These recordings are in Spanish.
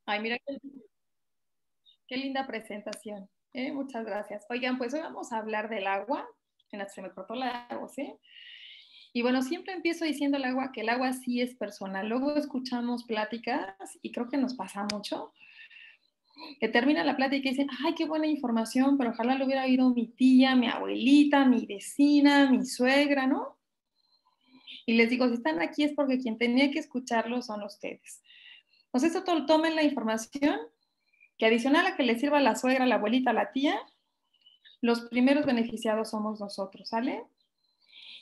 Ay, mira qué linda presentación. Muchas gracias. Oigan, pues hoy vamos a hablar del agua. Se me cortó la voz, ¿eh? Y bueno, siempre empiezo diciendo el agua, que el agua sí es personal. Luego escuchamos pláticas y creo que nos pasa mucho, que termina la plática y dicen, ay, qué buena información, pero ojalá lo hubiera oído mi tía, mi abuelita, mi vecina, mi suegra, ¿no? Y les digo, si están aquí es porque quien tenía que escucharlo son ustedes. Entonces, esto tomen la información, que adicional a que les sirva a la suegra, la abuelita, la tía, los primeros beneficiados somos nosotros, ¿sale?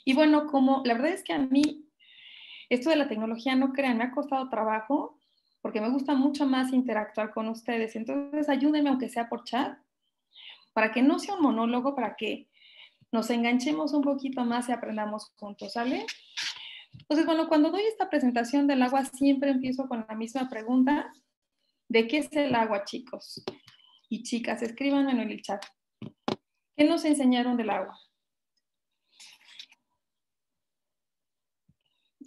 Y bueno, como la verdad es que a mí esto de la tecnología, no crean, me ha costado trabajo porque me gusta mucho más interactuar con ustedes. Entonces, ayúdenme aunque sea por chat, para que no sea un monólogo, para que nos enganchemos un poquito más y aprendamos juntos, ¿sale? Entonces, bueno, cuando doy esta presentación del agua, siempre empiezo con la misma pregunta. ¿De qué es el agua, chicos? Y chicas, escríbanme en el chat. ¿Qué nos enseñaron del agua?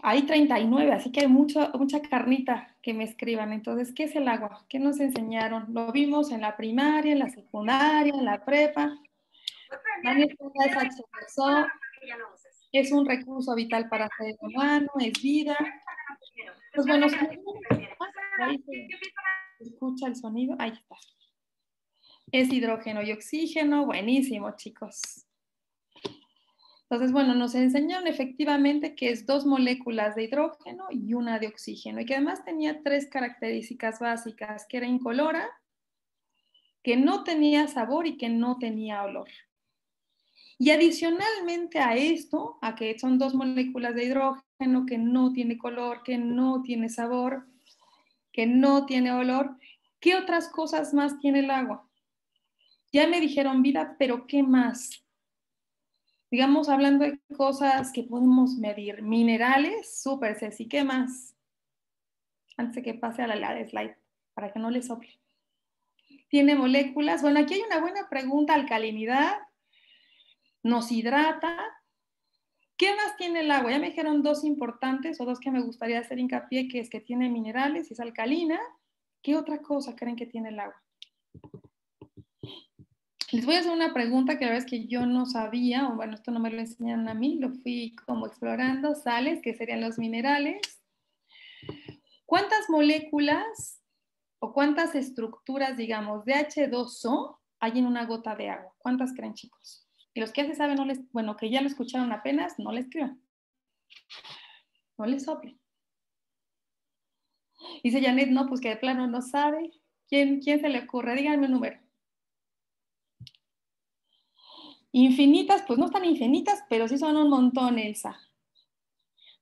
Hay 39, así que hay mucha carnita que me escriban. Entonces, ¿qué es el agua? ¿Qué nos enseñaron? Lo vimos en la primaria, en la secundaria, en la prepa. También es H2O, es un recurso vital para el ser humano, es vida. Pues bueno, ahí se escucha el sonido, ahí está. Es hidrógeno y oxígeno, buenísimo, chicos. Entonces, bueno, nos enseñaron efectivamente que es 2 moléculas de hidrógeno y una de oxígeno, y que además tenía 3 características básicas, que era incolora, que no tenía sabor y que no tenía olor. Y adicionalmente a esto, a que son 2 moléculas de hidrógeno, que no tiene color, que no tiene sabor, que no tiene olor, ¿qué otras cosas más tiene el agua? Ya me dijeron vida, pero ¿qué más? Digamos, hablando de cosas que podemos medir, minerales, súper Ceci, ¿qué más? Antes de que pase a la slide, para que no le sople. Tiene moléculas, bueno, aquí hay una buena pregunta, alcalinidad, nos hidrata. ¿Qué más tiene el agua? Ya me dijeron 2 importantes, o 2 que me gustaría hacer hincapié, que es que tiene minerales y es alcalina. ¿Qué otra cosa creen que tiene el agua? Les voy a hacer una pregunta que la verdad es que yo no sabía, o bueno, esto no me lo enseñaron a mí, lo fui como explorando. Sales, que serían los minerales. ¿Cuántas moléculas o cuántas estructuras, digamos, de H2O hay en una gota de agua? ¿Cuántas creen, chicos? Y los que ya se saben, no les, bueno, que ya lo escucharon apenas, no les escriban. No les soplen. Dice Janet, no, pues que de plano no sabe. ¿Quién se le ocurre? Díganme un número. Infinitas, pues no están infinitas, pero sí son un montón, Elsa.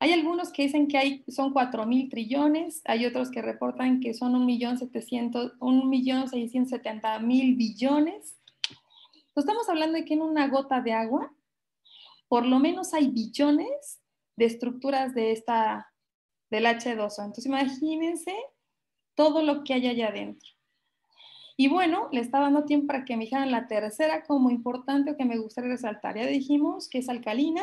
Hay algunos que dicen que son 4,000 trillones, hay otros que reportan que son 1,670,000 billones. Entonces, estamos hablando de que en una gota de agua, por lo menos hay billones de estructuras del H2O. Entonces, imagínense todo lo que hay allá adentro. Y bueno, le estaba dando tiempo para que me dijeran la tercera como importante o que me gustaría resaltar. Ya dijimos que es alcalina,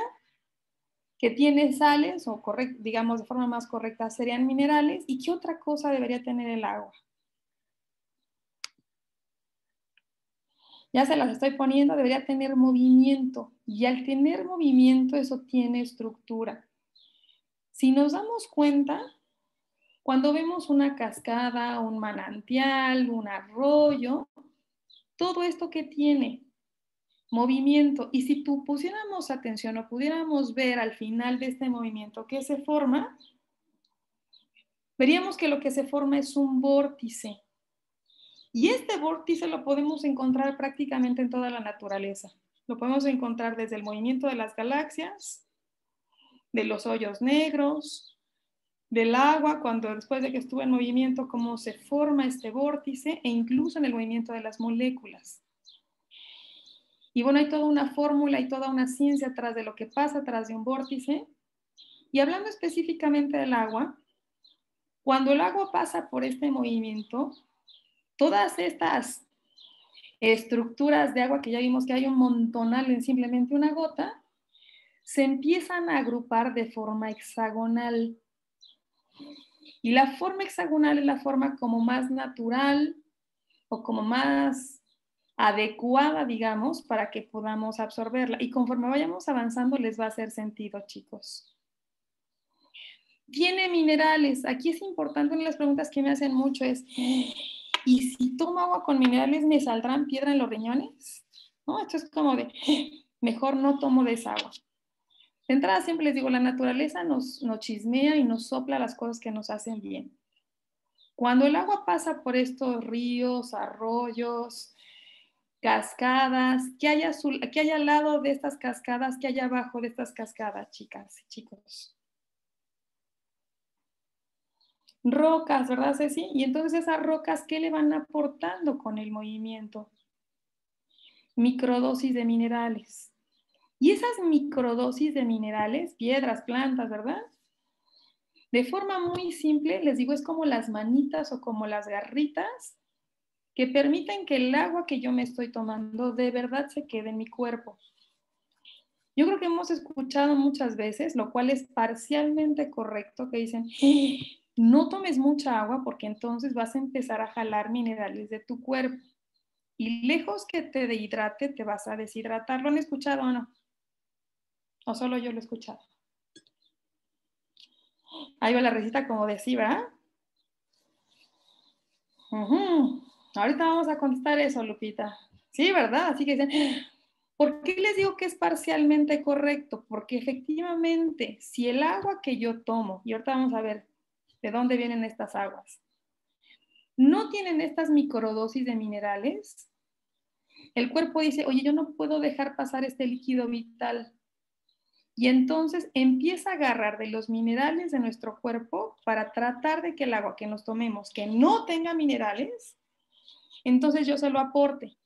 que tiene sales, o digamos de forma más correcta, serían minerales. ¿Y qué otra cosa debería tener el agua? Ya se las estoy poniendo, debería tener movimiento. Y al tener movimiento, eso tiene estructura. Si nos damos cuenta, cuando vemos una cascada, un manantial, un arroyo, todo esto que tiene movimiento. Y si tú pusiéramos atención o pudiéramos ver al final de este movimiento qué se forma, veríamos que lo que se forma es un vórtice. Y este vórtice lo podemos encontrar prácticamente en toda la naturaleza. Lo podemos encontrar desde el movimiento de las galaxias, de los hoyos negros, del agua, cuando después de que estuvo en movimiento, cómo se forma este vórtice, e incluso en el movimiento de las moléculas. Y bueno, hay toda una fórmula y toda una ciencia atrás de lo que pasa atrás de un vórtice. Y hablando específicamente del agua, cuando el agua pasa por este movimiento, todas estas estructuras de agua que ya vimos que hay un montonal en simplemente una gota, se empiezan a agrupar de forma hexagonal. Y la forma hexagonal es la forma como más natural o como más adecuada, digamos, para que podamos absorberla. Y conforme vayamos avanzando, les va a hacer sentido, chicos. Tiene minerales. Aquí es importante, una de las preguntas que me hacen mucho es, ¿y si tomo agua con minerales me saldrán piedra en los riñones? ¿No? Esto es como de, mejor no tomo de esa agua. De entrada siempre les digo, la naturaleza nos chismea y nos sopla las cosas que nos hacen bien. Cuando el agua pasa por estos ríos, arroyos, cascadas, ¿qué hay al lado de estas cascadas? ¿Qué hay abajo de estas cascadas, chicas y chicos? Rocas, ¿verdad, Ceci? Y entonces esas rocas, ¿qué le van aportando con el movimiento? Microdosis de minerales. Y esas microdosis de minerales, piedras, plantas, ¿verdad? De forma muy simple, les digo, es como las manitas o como las garritas que permiten que el agua que yo me estoy tomando de verdad se quede en mi cuerpo. Yo creo que hemos escuchado muchas veces, lo cual es parcialmente correcto, que dicen, no tomes mucha agua porque entonces vas a empezar a jalar minerales de tu cuerpo. Y lejos que te dehidrate, te vas a deshidratar. ¿Lo han escuchado o no? ¿O solo yo lo he escuchado? Ahí va la receta como de sí, ¿verdad? Ahorita vamos a contestar eso, Lupita. Sí, ¿verdad? Así que dicen, ¿por qué les digo que es parcialmente correcto? Porque efectivamente, si el agua que yo tomo, y ahorita vamos a ver de dónde vienen estas aguas, no tienen estas microdosis de minerales, el cuerpo dice, oye, yo no puedo dejar pasar este líquido vital. Y entonces empieza a agarrar de los minerales de nuestro cuerpo para tratar de que el agua que nos tomemos, que no tenga minerales, entonces yo se lo aporte.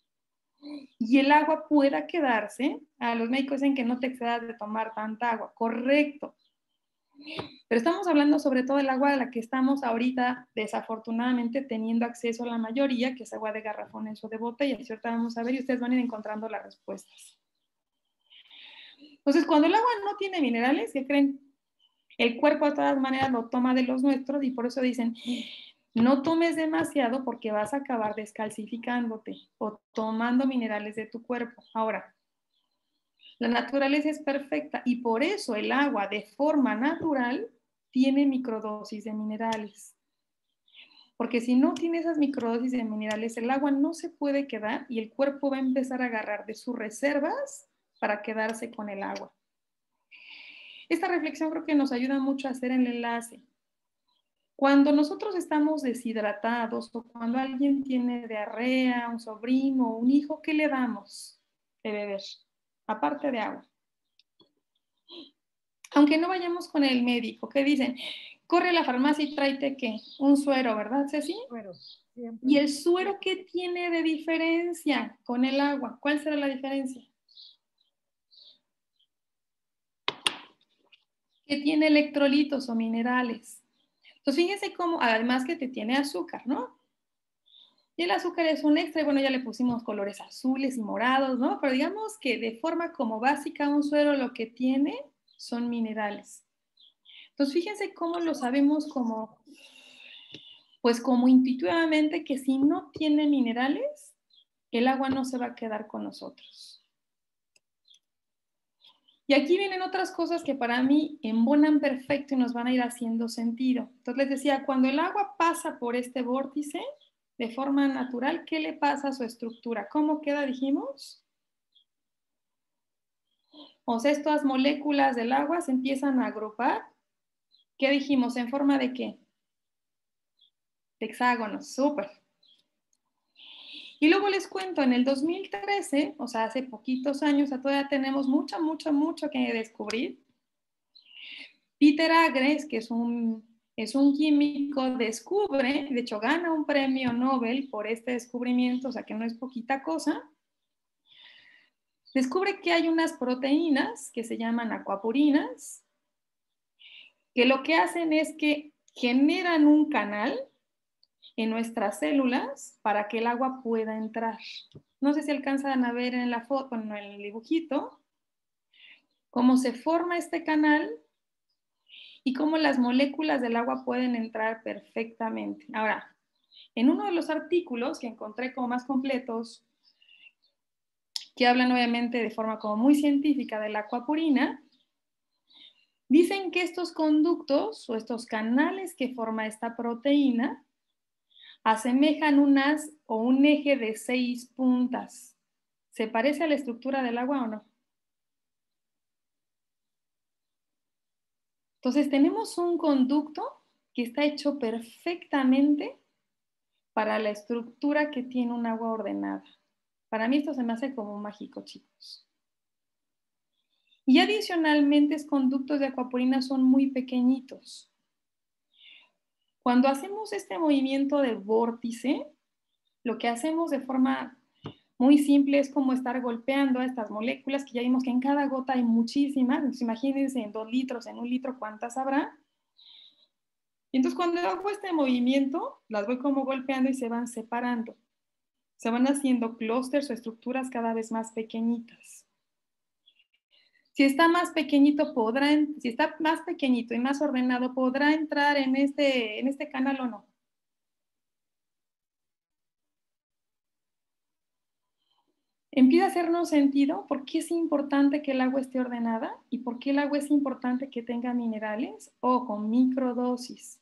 Y el agua pueda quedarse. A los médicos dicen que no te excedas de tomar tanta agua, correcto. Pero estamos hablando sobre todo del agua a la que estamos ahorita, desafortunadamente, teniendo acceso a la mayoría, que es agua de garrafones o de botellas. Y ahorita vamos a ver y ustedes van a ir encontrando las respuestas. Entonces, cuando el agua no tiene minerales, ¿qué creen? El cuerpo de todas maneras lo toma de los nuestros y por eso dicen, no tomes demasiado porque vas a acabar descalcificándote o tomando minerales de tu cuerpo. Ahora, la naturaleza es perfecta y por eso el agua de forma natural tiene microdosis de minerales. Porque si no tiene esas microdosis de minerales, el agua no se puede quedar y el cuerpo va a empezar a agarrar de sus reservas para quedarse con el agua. Esta reflexión creo que nos ayuda mucho a hacer el enlace. Cuando nosotros estamos deshidratados o cuando alguien tiene diarrea, un sobrino o un hijo, ¿qué le damos de beber? Aparte de agua. Aunque no vayamos con el médico, ¿qué dicen? Corre a la farmacia y tráete, ¿qué? Un suero, ¿verdad, Ceci? Suero, siempre. ¿Y el suero qué tiene de diferencia con el agua? ¿Cuál será la diferencia? Que tiene electrolitos o minerales. Entonces, fíjense cómo, además que te tiene azúcar, ¿no? Y el azúcar es un extra, y bueno, ya le pusimos colores azules y morados, ¿no? Pero digamos que de forma como básica un suero lo que tiene son minerales. Entonces, fíjense cómo lo sabemos como, pues como intuitivamente que si no tiene minerales, el agua no se va a quedar con nosotros. Y aquí vienen otras cosas que para mí embonan perfecto y nos van a ir haciendo sentido. Entonces les decía, cuando el agua pasa por este vórtice de forma natural, ¿qué le pasa a su estructura? ¿Cómo queda, dijimos? O sea, estas moléculas del agua se empiezan a agrupar. ¿Qué dijimos? ¿En forma de qué? De hexágonos, súper. Y luego les cuento, en el 2013, o sea, hace poquitos años, todavía tenemos mucho que descubrir. Peter Agres, que es un químico, descubre, de hecho gana un premio Nobel por este descubrimiento, o sea que no es poquita cosa. Descubre que hay unas proteínas que se llaman acuapurinas, que lo que hacen es que generan un canal en nuestras células para que el agua pueda entrar. No sé si alcanzan a ver en la foto, en el dibujito, cómo se forma este canal y cómo las moléculas del agua pueden entrar perfectamente. Ahora, en uno de los artículos que encontré como más completos, que hablan obviamente de forma como muy científica de la aquaporina, dicen que estos conductos o estos canales que forma esta proteína asemejan un eje de 6 puntas. ¿Se parece a la estructura del agua o no? Entonces tenemos un conducto que está hecho perfectamente para la estructura que tiene un agua ordenada. Para mí esto se me hace como mágico, chicos. Y adicionalmente, los conductos de aquaporina son muy pequeñitos. Cuando hacemos este movimiento de vórtice, lo que hacemos de forma muy simple es como estar golpeando a estas moléculas, que ya vimos que en cada gota hay muchísimas. Entonces, imagínense en 2 litros, en 1 litro, ¿cuántas habrá? Y entonces cuando hago este movimiento, las voy como golpeando y se van separando. Se van haciendo clústeres o estructuras cada vez más pequeñitas. Si está más pequeñito, si está más pequeñito y más ordenado, ¿podrá entrar en este canal o no? Empieza a hacernos sentido por qué es importante que el agua esté ordenada y por qué el agua es importante que tenga minerales o con microdosis.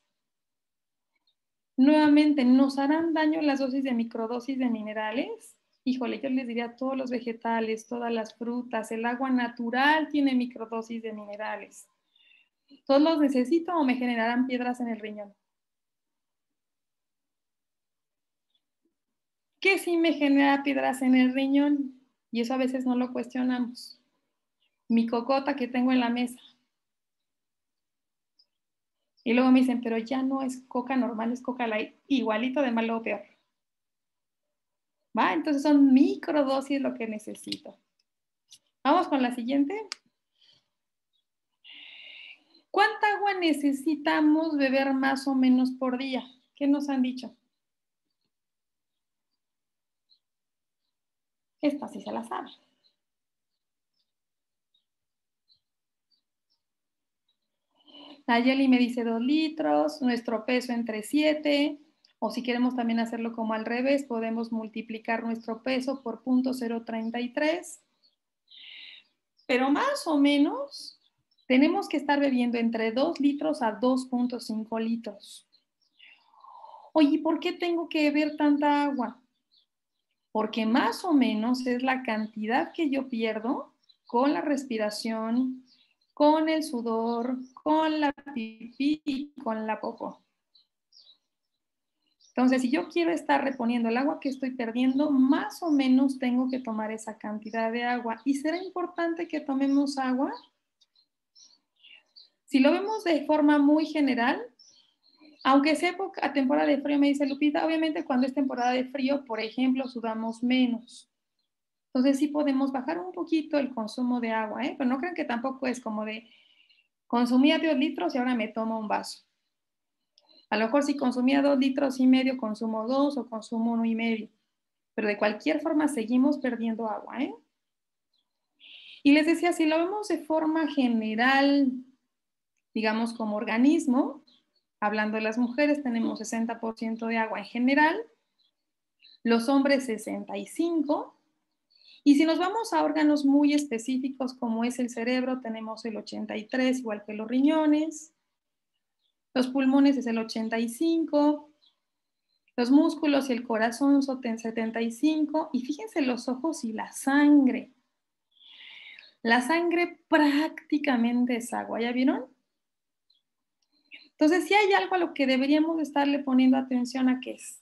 Nuevamente, ¿nos harán daño las dosis de microdosis de minerales? Híjole, yo les diría todos los vegetales, todas las frutas, el agua natural tiene microdosis de minerales. ¿Todos los necesito o me generarán piedras en el riñón? ¿Qué sí me genera piedras en el riñón? Y eso a veces no lo cuestionamos. Mi cocota que tengo en la mesa. Y luego me dicen, pero ya no es coca normal, es coca light, igualito de malo o peor. ¿Va? Entonces son microdosis lo que necesito. Vamos con la siguiente. ¿Cuánta agua necesitamos beber más o menos por día? ¿Qué nos han dicho? Esta sí se la sabe. Nayeli me dice 2 litros, nuestro peso entre 7, o si queremos también hacerlo como al revés, podemos multiplicar nuestro peso por 0.033. Pero más o menos tenemos que estar bebiendo entre 2 litros a 2.5 litros. Oye, ¿por qué tengo que beber tanta agua? Porque más o menos es la cantidad que yo pierdo con la respiración, con el sudor, con la pipí y con la popó. Entonces, si yo quiero estar reponiendo el agua que estoy perdiendo, más o menos tengo que tomar esa cantidad de agua. ¿Y será importante que tomemos agua? Si lo vemos de forma muy general, aunque sea época, temporada de frío, me dice Lupita, obviamente cuando es temporada de frío, por ejemplo, sudamos menos. Entonces sí podemos bajar un poquito el consumo de agua, ¿eh? Pero no crean que tampoco es como de consumía 2 litros y ahora me tomo un vaso. A lo mejor si consumía 2 litros y medio, consumo 2 o consumo 1,5. Pero de cualquier forma seguimos perdiendo agua, ¿eh? Y les decía, si lo vemos de forma general, digamos como organismo, hablando de las mujeres, tenemos 60% de agua en general, los hombres 65%, y si nos vamos a órganos muy específicos como es el cerebro, tenemos el 83%, igual que los riñones, los pulmones es el 85%, los músculos y el corazón son 75%, y fíjense los ojos y la sangre. La sangre prácticamente es agua, ¿ya vieron? Entonces, si hay algo a lo que deberíamos estarle poniendo atención, ¿a qué es?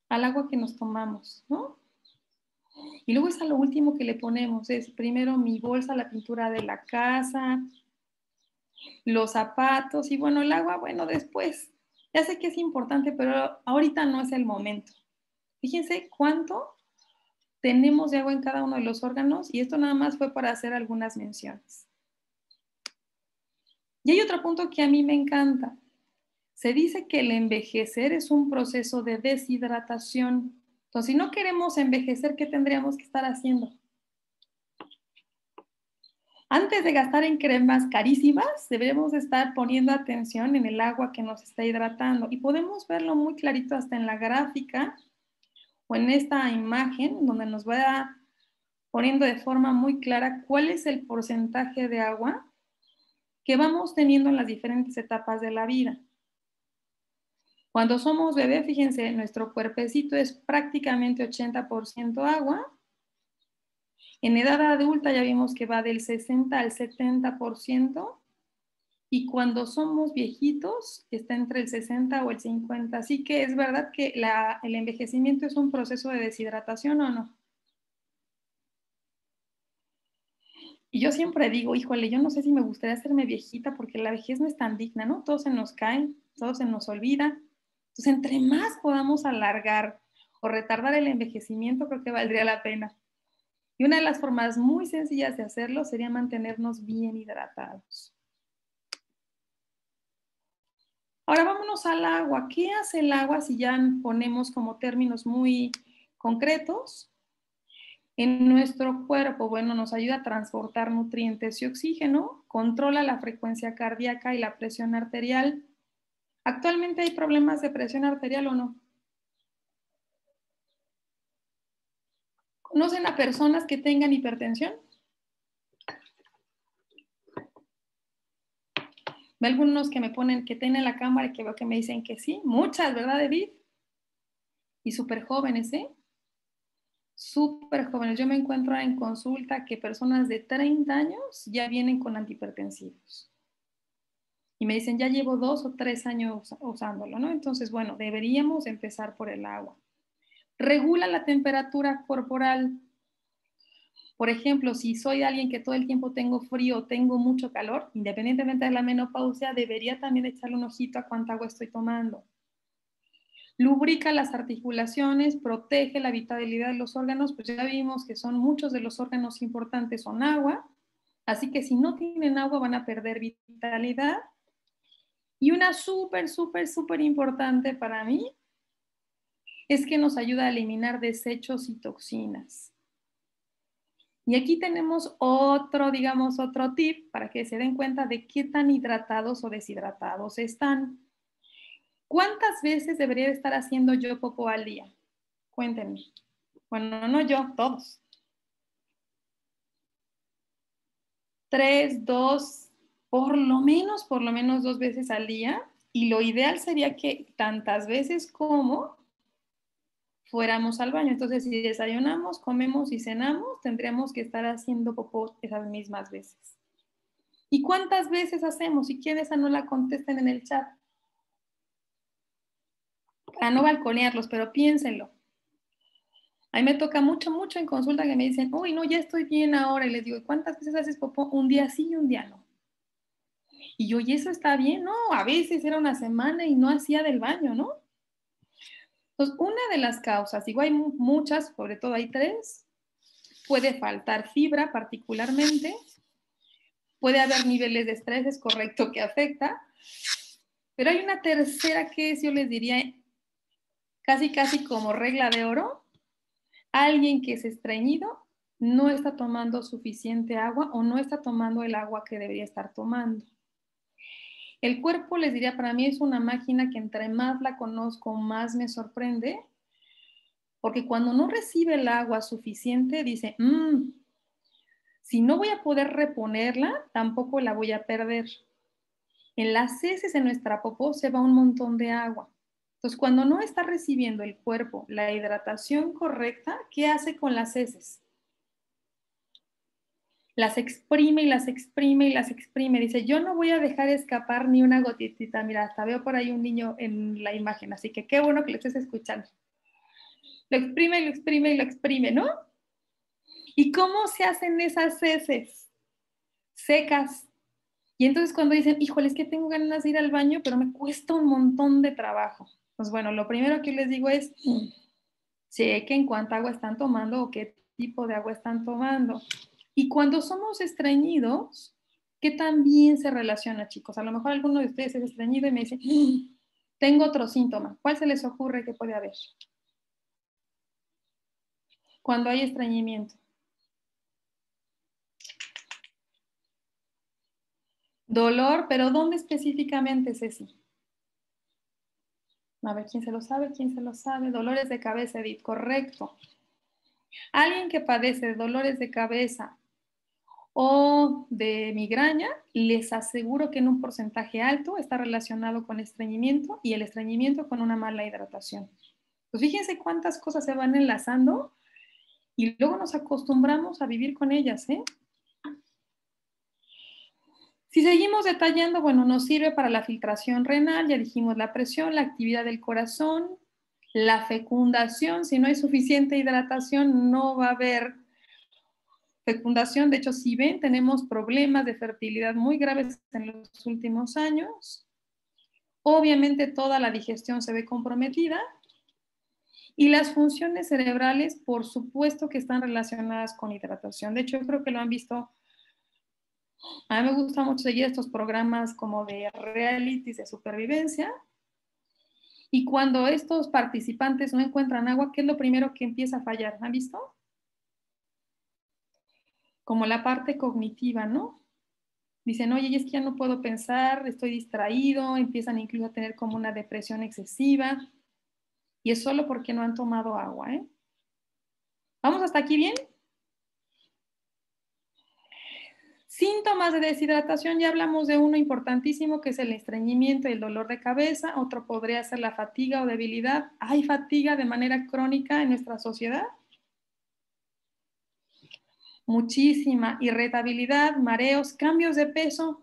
Al agua que nos tomamos, ¿no? Y luego es a lo último que le ponemos, es primero mi bolsa, la pintura de la casa, los zapatos y bueno, el agua, bueno, después. Ya sé que es importante, pero ahorita no es el momento. Fíjense cuánto tenemos de agua en cada uno de los órganos y esto nada más fue para hacer algunas menciones. Y hay otro punto que a mí me encanta. Se dice que el envejecer es un proceso de deshidratación. Entonces, si no queremos envejecer, ¿qué tendríamos que estar haciendo? Antes de gastar en cremas carísimas, debemos estar poniendo atención en el agua que nos está hidratando. Y podemos verlo muy clarito hasta en la gráfica o en esta imagen, donde nos va poniendo de forma muy clara cuál es el porcentaje de agua que vamos teniendo en las diferentes etapas de la vida. Cuando somos bebé, fíjense, nuestro cuerpecito es prácticamente 80% agua. En edad adulta ya vimos que va del 60 al 70%. Y cuando somos viejitos, está entre el 60 o el 50. Así que es verdad que el envejecimiento es un proceso de deshidratación, ¿o no? Y yo siempre digo, híjole, yo no sé si me gustaría hacerme viejita porque la vejez no es tan digna, ¿no? Todo se nos cae, todo se nos olvida. Entonces, entre más podamos alargar o retardar el envejecimiento, creo que valdría la pena. Y una de las formas muy sencillas de hacerlo sería mantenernos bien hidratados. Ahora vámonos al agua. ¿Qué hace el agua si ya ponemos como términos muy concretos? En nuestro cuerpo, bueno, nos ayuda a transportar nutrientes y oxígeno, controla la frecuencia cardíaca y la presión arterial. ¿Actualmente hay problemas de presión arterial o no? ¿Conocen a personas que tengan hipertensión? Ve algunos que me ponen que tienen la cámara y que veo que me dicen que sí. Muchas, ¿verdad, Edith? Y súper jóvenes, ¿eh? Súper jóvenes. Yo me encuentro en consulta que personas de 30 años ya vienen con antihipertensivos. Y me dicen, ya llevo 2 o 3 años usándolo, ¿no? Entonces, bueno, deberíamos empezar por el agua. Regula la temperatura corporal. Por ejemplo, si soy alguien que todo el tiempo tengo frío, tengo mucho calor, independientemente de la menopausia, debería también echarle un ojito a cuánta agua estoy tomando. Lubrica las articulaciones, protege la vitalidad de los órganos, pues ya vimos que son muchos de los órganos importantes son agua, así que si no tienen agua van a perder vitalidad. Y una súper importante para mí es que nos ayuda a eliminar desechos y toxinas. Y aquí tenemos otro, digamos, otro tip para que se den cuenta de qué tan hidratados o deshidratados están. ¿Cuántas veces debería estar haciendo yo popó al día? Cuéntenme. Bueno, no yo, todos. 3, 2, por lo menos 2 veces al día. Y lo ideal sería que tantas veces como fuéramos al baño. Entonces, si desayunamos, comemos y cenamos, tendríamos que estar haciendo popó esas mismas veces. ¿Y cuántas veces hacemos? Si quieren, esa no la contesten en el chat. Para no balconearlos, pero piénsenlo. A mí me toca mucho en consulta que me dicen, uy, no, ya estoy bien ahora. Y les digo, ¿cuántas veces haces popó? Un día sí y un día no. Y yo, ¿y eso está bien? No, a veces era una semana y no hacía del baño, ¿no? Entonces, una de las causas, digo, hay muchas, sobre todo hay 3, puede faltar fibra particularmente, puede haber niveles de estrés, es correcto que afecta, pero hay una tercera que es, yo les diría, casi como regla de oro, alguien que es estreñido no está tomando suficiente agua o no está tomando el agua que debería estar tomando. El cuerpo, les diría, para mí es una máquina que entre más la conozco, más me sorprende, porque cuando no recibe el agua suficiente, dice, si no voy a poder reponerla, tampoco la voy a perder. En las heces en nuestra popó se va un montón de agua. Entonces, cuando no está recibiendo el cuerpo la hidratación correcta, ¿qué hace con las heces? Las exprime y las exprime y las exprime. Dice, yo no voy a dejar escapar ni una gotitita. Mira, hasta veo por ahí un niño en la imagen, así que qué bueno que lo estés escuchando. Lo exprime, lo exprime y lo exprime, ¿no? ¿Y cómo se hacen esas heces? Secas. Y entonces cuando dicen, híjole, es que tengo ganas de ir al baño, pero me cuesta un montón de trabajo. Pues bueno, lo primero que les digo es, chequen cuánta agua están tomando o qué tipo de agua están tomando. Y cuando somos estreñidos, ¿qué también se relaciona, chicos? A lo mejor alguno de ustedes es estreñido y me dice, tengo otro síntoma. ¿Cuál se les ocurre que puede haber? Cuando hay estreñimiento. Dolor, pero ¿dónde específicamente, Ceci? A ver, ¿quién se lo sabe? ¿Quién se lo sabe? Dolores de cabeza, Edith, correcto. Alguien que padece de dolores de cabeza o de migraña, les aseguro que en un porcentaje alto está relacionado con estreñimiento y el estreñimiento con una mala hidratación. Pues fíjense cuántas cosas se van enlazando y luego nos acostumbramos a vivir con ellas, ¿eh? Si seguimos detallando, bueno, nos sirve para la filtración renal, ya dijimos la presión, la actividad del corazón, la fecundación. Si no hay suficiente hidratación, no va a haber fecundación. De hecho, si ven, tenemos problemas de fertilidad muy graves en los últimos años. Obviamente toda la digestión se ve comprometida y las funciones cerebrales, por supuesto que están relacionadas con hidratación. De hecho, yo creo que lo han visto. A mí me gusta mucho seguir estos programas como de realities de supervivencia. Y cuando estos participantes no encuentran agua, ¿qué es lo primero que empieza a fallar? ¿Han visto? Como la parte cognitiva, ¿no? Dicen, oye, es que ya no puedo pensar, estoy distraído, empiezan incluso a tener como una depresión excesiva. Y es solo porque no han tomado agua, ¿eh? ¿Vamos hasta aquí bien? Síntomas de deshidratación, ya hablamos de uno importantísimo que es el estreñimiento y el dolor de cabeza. Otro podría ser la fatiga o debilidad. ¿Hay fatiga de manera crónica en nuestra sociedad? Muchísima. Irritabilidad, mareos, cambios de peso.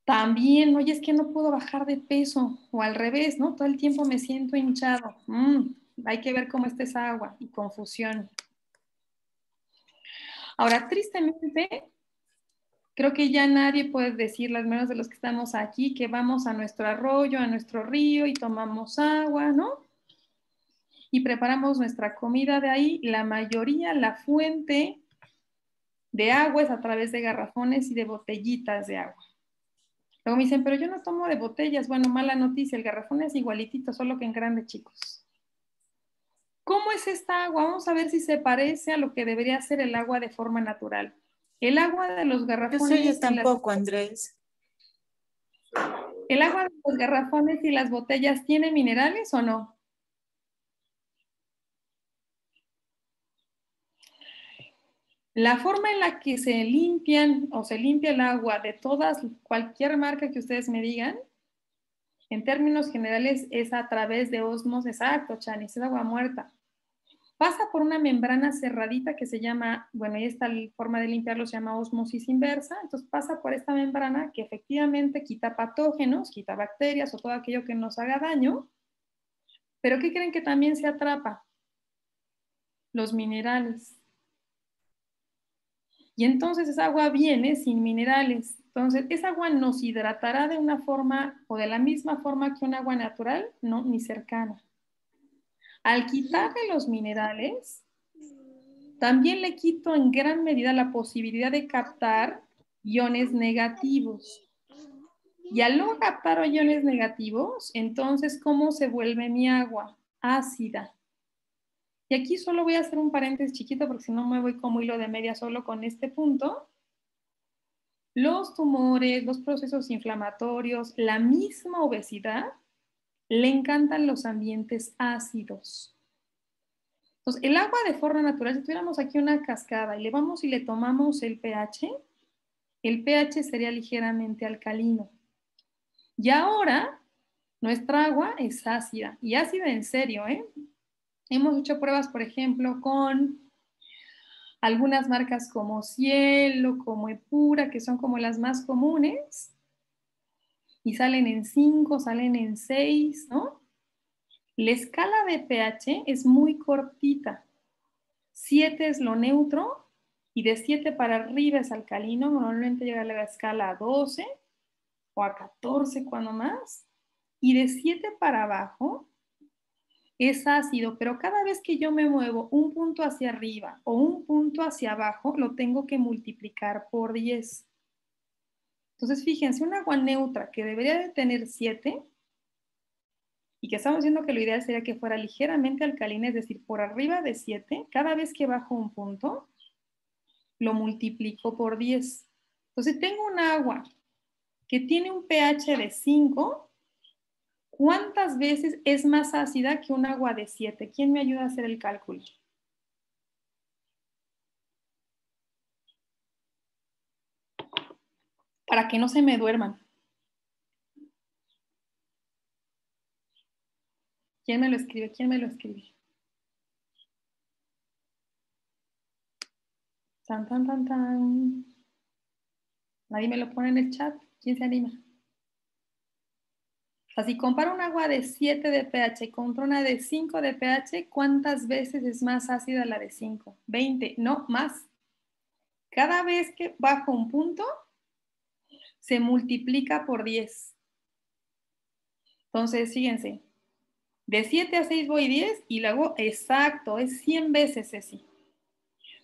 También, oye, es que no puedo bajar de peso. O al revés, ¿no? Todo el tiempo me siento hinchado. Hay que ver cómo está esa agua y confusión. Ahora, tristemente, creo que ya nadie puede decir, al menos de los que estamos aquí, que vamos a nuestro arroyo, a nuestro río y tomamos agua, ¿no? Y preparamos nuestra comida de ahí. La mayoría, la fuente de agua es a través de garrafones y de botellitas de agua. Luego me dicen, pero yo no tomo de botellas. Bueno, mala noticia, el garrafón es igualitito, solo que en grande, chicos. ¿Cómo es esta agua? Vamos a ver si se parece a lo que debería ser el agua de forma natural. El agua de los Yo sé, yo garrafones y las... tampoco, Andrés. ¿El agua de los garrafones y las botellas tiene minerales o no? La forma en la que se limpian o se limpia el agua de todas, cualquier marca que ustedes me digan, en términos generales es a través de osmos, exacto, Chanis, es agua muerta. Pasa por una membrana cerradita que se llama, bueno, y esta forma de limpiarlo se llama osmosis inversa, entonces pasa por esta membrana que efectivamente quita patógenos, quita bacterias o todo aquello que nos haga daño, pero ¿qué creen que también se atrapa? Los minerales. Y entonces esa agua viene sin minerales. Entonces, esa agua nos hidratará de una forma o de la misma forma que un agua natural, no, ni cercana. Al quitarle los minerales, también le quito en gran medida la posibilidad de captar iones negativos. Y al no captar iones negativos, entonces, ¿cómo se vuelve mi agua? Ácida. Y aquí solo voy a hacer un paréntesis chiquito porque si no me voy como hilo de media solo con este punto. Los tumores, los procesos inflamatorios, la misma obesidad, le encantan los ambientes ácidos. Entonces, el agua de forma natural, si tuviéramos aquí una cascada y le vamos y le tomamos el pH sería ligeramente alcalino. Y ahora, nuestra agua es ácida, y ácida en serio, ¿eh? Hemos hecho pruebas, por ejemplo, con algunas marcas como Cielo, como Epura, que son como las más comunes, y salen en 5, salen en 6, ¿no? La escala de pH es muy cortita. 7 es lo neutro y de 7 para arriba es alcalino. Normalmente llega a la escala a 12 o a 14 cuando más. Y de 7 para abajo es ácido, pero cada vez que yo me muevo un punto hacia arriba o un punto hacia abajo, lo tengo que multiplicar por 10. Entonces, fíjense, un agua neutra que debería de tener 7 y que estamos diciendo que lo ideal sería que fuera ligeramente alcalina, es decir, por arriba de 7, cada vez que bajo un punto, lo multiplico por 10. Entonces tengo un agua que tiene un pH de 5. ¿Cuántas veces es más ácida que un agua de 7? ¿Quién me ayuda a hacer el cálculo? Para que no se me duerman. ¿Quién me lo escribe? ¿Quién me lo escribe? Tan, tan, tan, tan. Nadie me lo pone en el chat. ¿Quién se anima? O sea, si comparo un agua de 7 de pH contra una de 5 de pH, ¿cuántas veces es más ácida la de 5? 20, no, más. Cada vez que bajo un punto, se multiplica por 10. Entonces, fíjense, de 7 a 6 voy 10 y luego, exacto, es 100 veces ese.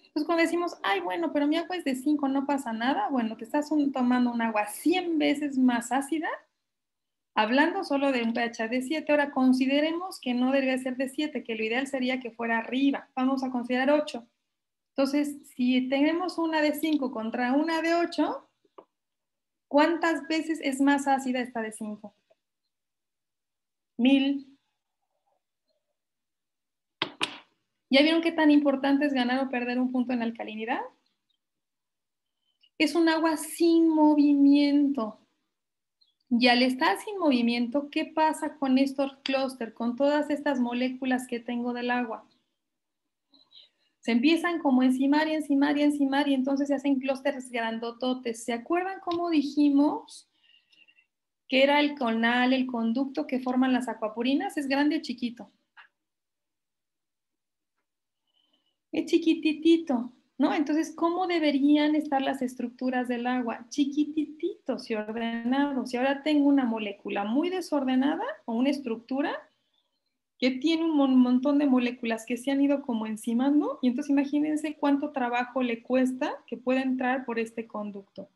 Entonces, cuando decimos, ay, bueno, pero mi agua es de 5, no pasa nada, bueno, te estás tomando un agua 100 veces más ácida, hablando solo de un pH de 7. Ahora, consideremos que no debería ser de 7, que lo ideal sería que fuera arriba. Vamos a considerar 8. Entonces, si tenemos una de 5 contra una de 8, ¿cuántas veces es más ácida esta de 5? 1000. ¿Ya vieron qué tan importante es ganar o perder un punto en alcalinidad? Es un agua sin movimiento. Y al estar sin movimiento, ¿qué pasa con estos clústeres, con todas estas moléculas que tengo del agua? Se empiezan como a encimar y encimar y encimar y entonces se hacen clústeres grandototes. ¿Se acuerdan cómo dijimos que era el conal, el conducto que forman las acuapurinas? ¿Es grande o chiquito? Es chiquititito, ¿no? Entonces, ¿cómo deberían estar las estructuras del agua? Chiquitititos y ordenados. Y ahora tengo una molécula muy desordenada o una estructura que tiene un montón de moléculas que se han ido como encimando. Y entonces imagínense cuánto trabajo le cuesta que pueda entrar por este conducto.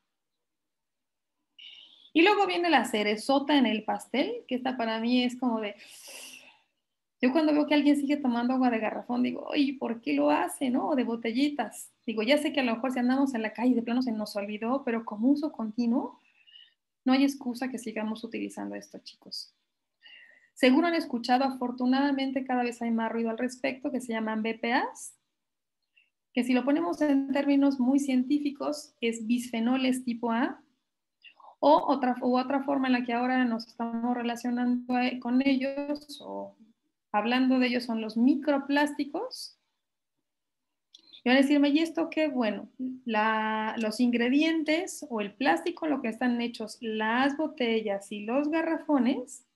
Y luego viene la cerezota en el pastel, que esta para mí es como de... Yo cuando veo que alguien sigue tomando agua de garrafón, digo, oye, ¿por qué lo hace, no? O de botellitas. Digo, ya sé que a lo mejor si andamos en la calle de plano se nos olvidó, pero como uso continuo, no hay excusa que sigamos utilizando esto, chicos. Seguro han escuchado, afortunadamente cada vez hay más ruido al respecto, que se llaman BPAs, que si lo ponemos en términos muy científicos, es bisfenoles tipo A, o otra forma en la que ahora nos estamos relacionando con ellos, o hablando de ellos, son los microplásticos. Y van a decirme, ¿y esto qué? Bueno, los ingredientes o el plástico, lo que están hechos las botellas y los garrafones,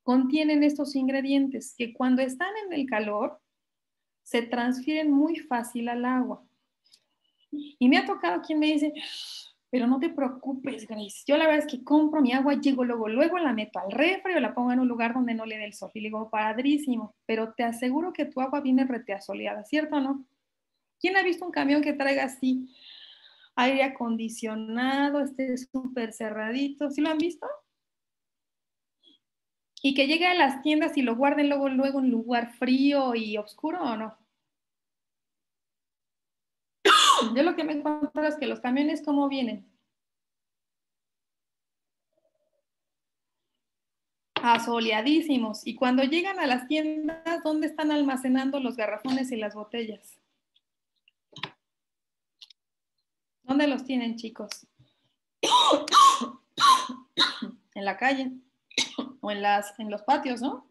contienen estos ingredientes que cuando están en el calor se transfieren muy fácil al agua. Y me ha tocado quien me dice, pero no te preocupes, Grace. Yo la verdad es que compro mi agua, llego luego la meto al refri o la pongo en un lugar donde no le dé el sol. Y le digo, padrísimo, pero te aseguro que tu agua viene reteasoleada, ¿cierto o no? ¿Quién ha visto un camión que traiga así aire acondicionado, esté súper cerradito? ¿Sí lo han visto? Y que llegue a las tiendas y lo guarden luego en un lugar frío y oscuro, ¿o no? Yo lo que me encuentro es que los camiones, ¿cómo vienen? Asoleadísimos. Y cuando llegan a las tiendas, ¿dónde están almacenando los garrafones y las botellas? ¿Dónde los tienen, chicos? En la calle o en los patios, ¿no?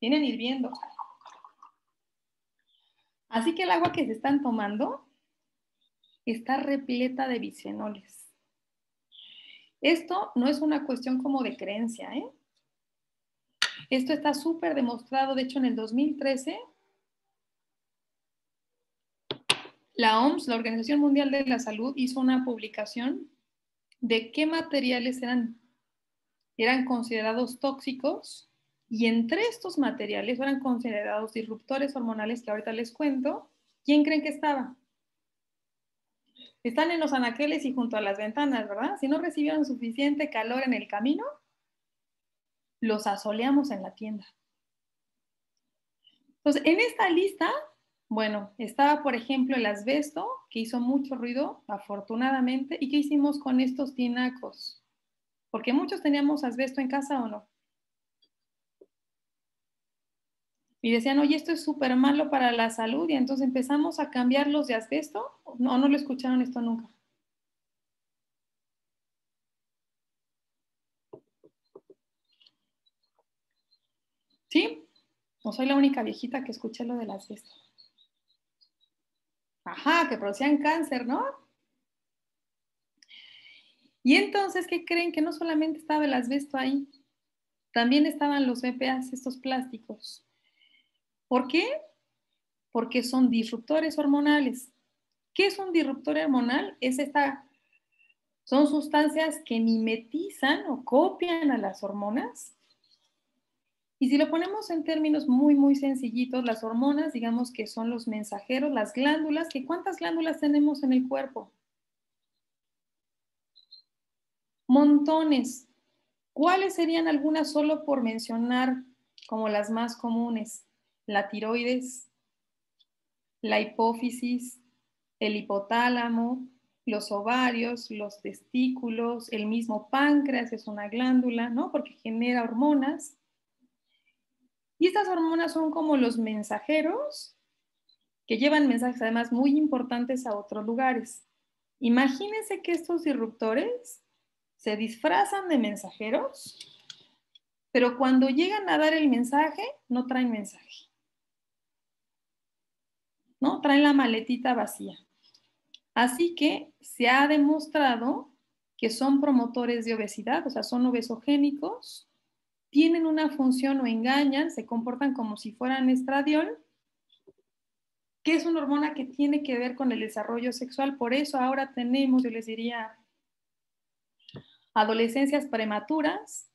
Vienen hirviendo. Así que el agua que se están tomando está repleta de bisfenoles. Esto no es una cuestión como de creencia, ¿eh? Esto está súper demostrado. De hecho, en el 2013, la OMS, la Organización Mundial de la Salud, hizo una publicación de qué materiales eran considerados tóxicos y entre estos materiales eran considerados disruptores hormonales que ahorita les cuento. ¿Quién creen que estaba? Están en los anaqueles y junto a las ventanas, ¿verdad? Si no recibieron suficiente calor en el camino, los asoleamos en la tienda. Entonces, en esta lista Bueno, estaba, por ejemplo, el asbesto, que hizo mucho ruido, afortunadamente. ¿Y qué hicimos con estos tinacos? Porque muchos teníamos asbesto en casa, ¿o no? Y decían, oye, esto es súper malo para la salud, y entonces empezamos a cambiarlos de asbesto. No, no lo escucharon esto nunca. ¿Sí? No soy la única viejita que escuché lo del asbesto. Ajá, que producían cáncer, ¿no? Y entonces, ¿qué creen? Que no solamente estaba el asbesto ahí, también estaban los BPAs, estos plásticos. ¿Por qué? Porque son disruptores hormonales. ¿Qué es un disruptor hormonal? Son sustancias que mimetizan o copian a las hormonas. Y si lo ponemos en términos muy, muy sencillitos, las hormonas, digamos que son los mensajeros, las glándulas, que ¿cuántas glándulas tenemos en el cuerpo? Montones. ¿Cuáles serían algunas solo por mencionar como las más comunes? La tiroides, la hipófisis, el hipotálamo, los ovarios, los testículos, el mismo páncreas es una glándula, ¿no? Porque genera hormonas. Y estas hormonas son como los mensajeros que llevan mensajes además muy importantes a otros lugares. Imagínense que estos disruptores se disfrazan de mensajeros, pero cuando llegan a dar el mensaje, no traen mensaje, ¿no? Traen la maletita vacía. Así que se ha demostrado que son promotores de obesidad, o sea, son obesogénicos, tienen una función o engañan, se comportan como si fueran estradiol, que es una hormona que tiene que ver con el desarrollo sexual. Por eso ahora tenemos, yo les diría, adolescencias prematuras,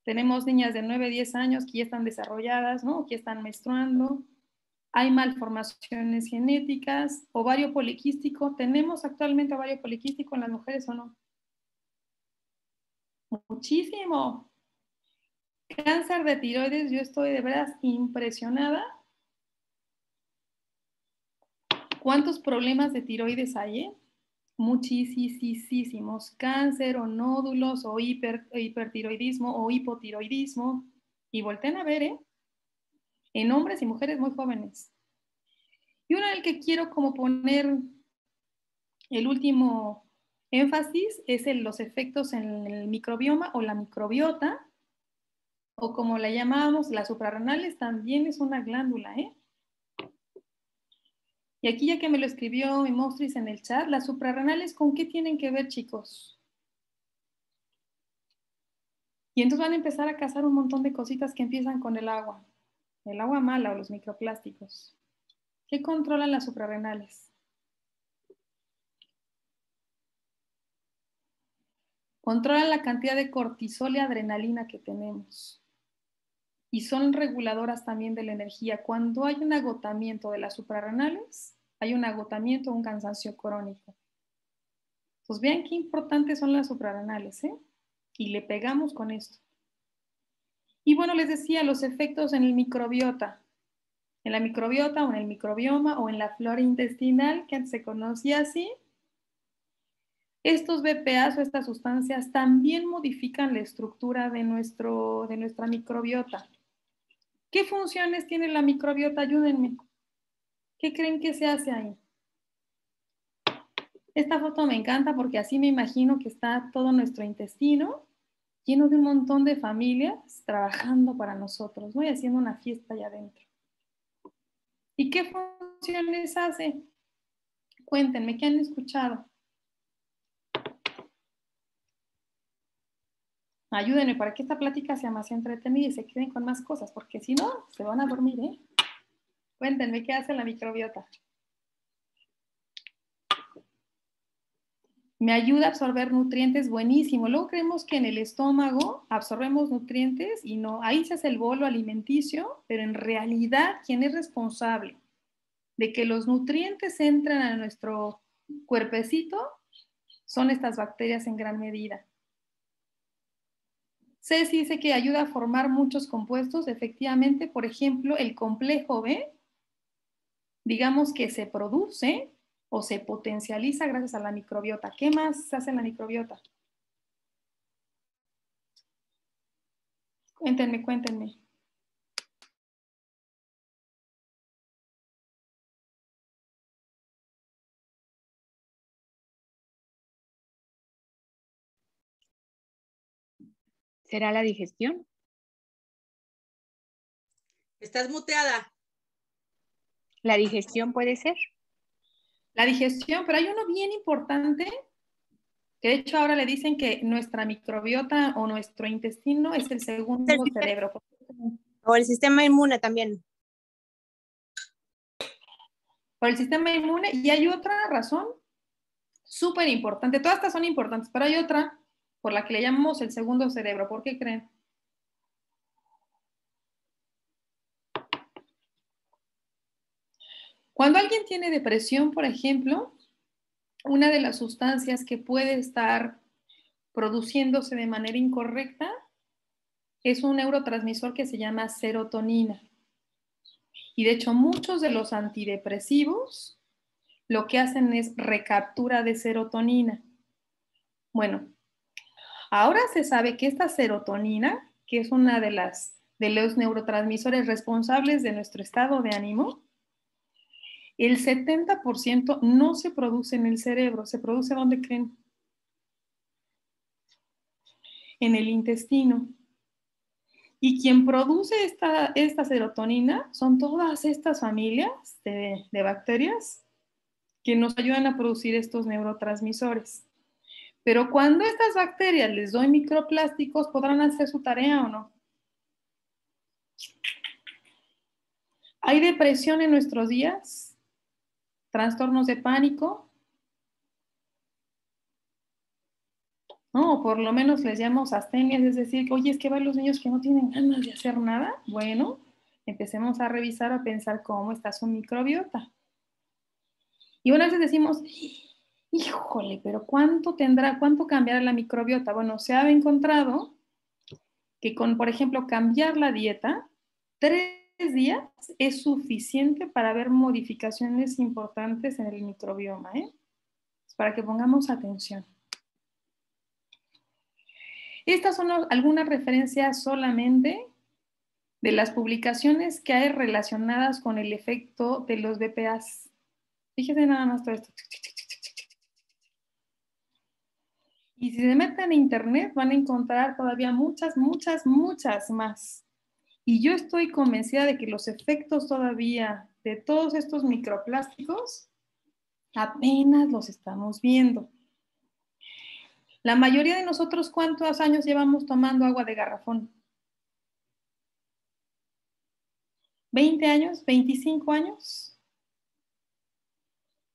tenemos niñas de 9, 10 años que ya están desarrolladas, ¿no? Que están menstruando, hay malformaciones genéticas, ovario poliquístico. ¿Tenemos actualmente ovario poliquístico en las mujeres o no? Muchísimo. Cáncer de tiroides, yo estoy de veras impresionada. ¿Cuántos problemas de tiroides hay? Muchísimos. Cáncer o nódulos o hipertiroidismo o hipotiroidismo. Y volteen a ver, en hombres y mujeres muy jóvenes. Y uno en el que quiero como poner el último énfasis es en los efectos en el microbioma o la microbiota, o como la llamamos, las suprarrenales, también es una glándula, ¿eh? Y aquí ya que me lo escribió mi Mostris en el chat, las suprarrenales, ¿con qué tienen que ver, chicos? Y entonces van a empezar a cazar un montón de cositas que empiezan con el agua mala o los microplásticos. ¿Qué controlan las suprarrenales? Controlan la cantidad de cortisol y adrenalina que tenemos. Y son reguladoras también de la energía. Cuando hay un agotamiento de las suprarrenales, hay un agotamiento, un cansancio crónico. Pues vean qué importantes son las suprarrenales, ¿eh? Y le pegamos con esto. Y bueno, les decía los efectos en el microbiota. En la microbiota o en el microbioma o en la flora intestinal, que antes se conocía así, estos BPAs o estas sustancias también modifican la estructura de nuestra microbiota. ¿Qué funciones tiene la microbiota? Ayúdenme. ¿Qué creen que se hace ahí? Esta foto me encanta porque así me imagino que está todo nuestro intestino lleno de un montón de familias trabajando para nosotros, ¿no? Y haciendo una fiesta allá adentro. ¿Y qué funciones hace? Cuéntenme, ¿qué han escuchado? Ayúdenme para que esta plática sea más entretenida y se queden con más cosas, porque si no, se van a dormir, ¿eh? Cuéntenme, ¿qué hace la microbiota? Me ayuda a absorber nutrientes, buenísimo. Luego creemos que en el estómago absorbemos nutrientes y no, ahí se hace el bolo alimenticio, pero en realidad, ¿quién es responsable de que los nutrientes entren a nuestro cuerpecito? Son estas bacterias en gran medida. Ceci dice que ayuda a formar muchos compuestos, efectivamente, por ejemplo, el complejo B digamos que se produce o se potencializa gracias a la microbiota. ¿Qué más hace la microbiota? Cuéntenme, cuéntenme. ¿Será la digestión? Estás muteada. ¿La digestión puede ser? La digestión, pero hay uno bien importante, que de hecho ahora le dicen que nuestra microbiota o nuestro intestino es el segundo cerebro. O el sistema inmune también. Por el sistema inmune. Y hay otra razón súper importante. Todas estas son importantes, pero hay otra por la que le llamamos el segundo cerebro. ¿Por qué creen? Cuando alguien tiene depresión, por ejemplo, una de las sustancias que puede estar produciéndose de manera incorrecta es un neurotransmisor que se llama serotonina. Y de hecho, muchos de los antidepresivos lo que hacen es recaptura de serotonina. Bueno, ahora se sabe que esta serotonina, que es una de los neurotransmisores responsables de nuestro estado de ánimo, el 70% no se produce en el cerebro. ¿Se produce dónde creen? En el intestino. Y quien produce esta serotonina son todas estas familias de bacterias que nos ayudan a producir estos neurotransmisores. Pero cuando estas bacterias les doy microplásticos, ¿podrán hacer su tarea o no? ¿Hay depresión en nuestros días? ¿Trastornos de pánico? No, por lo menos les llamamos astenias, es decir, oye, es que van los niños que no tienen ganas de hacer nada. Bueno, empecemos a revisar, a pensar cómo está su microbiota. Y una vez decimos, híjole, pero ¿cuánto cambiará la microbiota? Bueno, se ha encontrado que con, por ejemplo, cambiar la dieta, 3 días es suficiente para ver modificaciones importantes en el microbioma, ¿eh? Para que pongamos atención. Estas son algunas referencias solamente de las publicaciones que hay relacionadas con el efecto de los BPAs. Fíjense nada más todo esto. Y si se meten a internet van a encontrar todavía muchas, muchas, muchas más. Y yo estoy convencida de que los efectos todavía de todos estos microplásticos apenas los estamos viendo. La mayoría de nosotros, ¿cuántos años llevamos tomando agua de garrafón? ¿20 años? ¿25 años?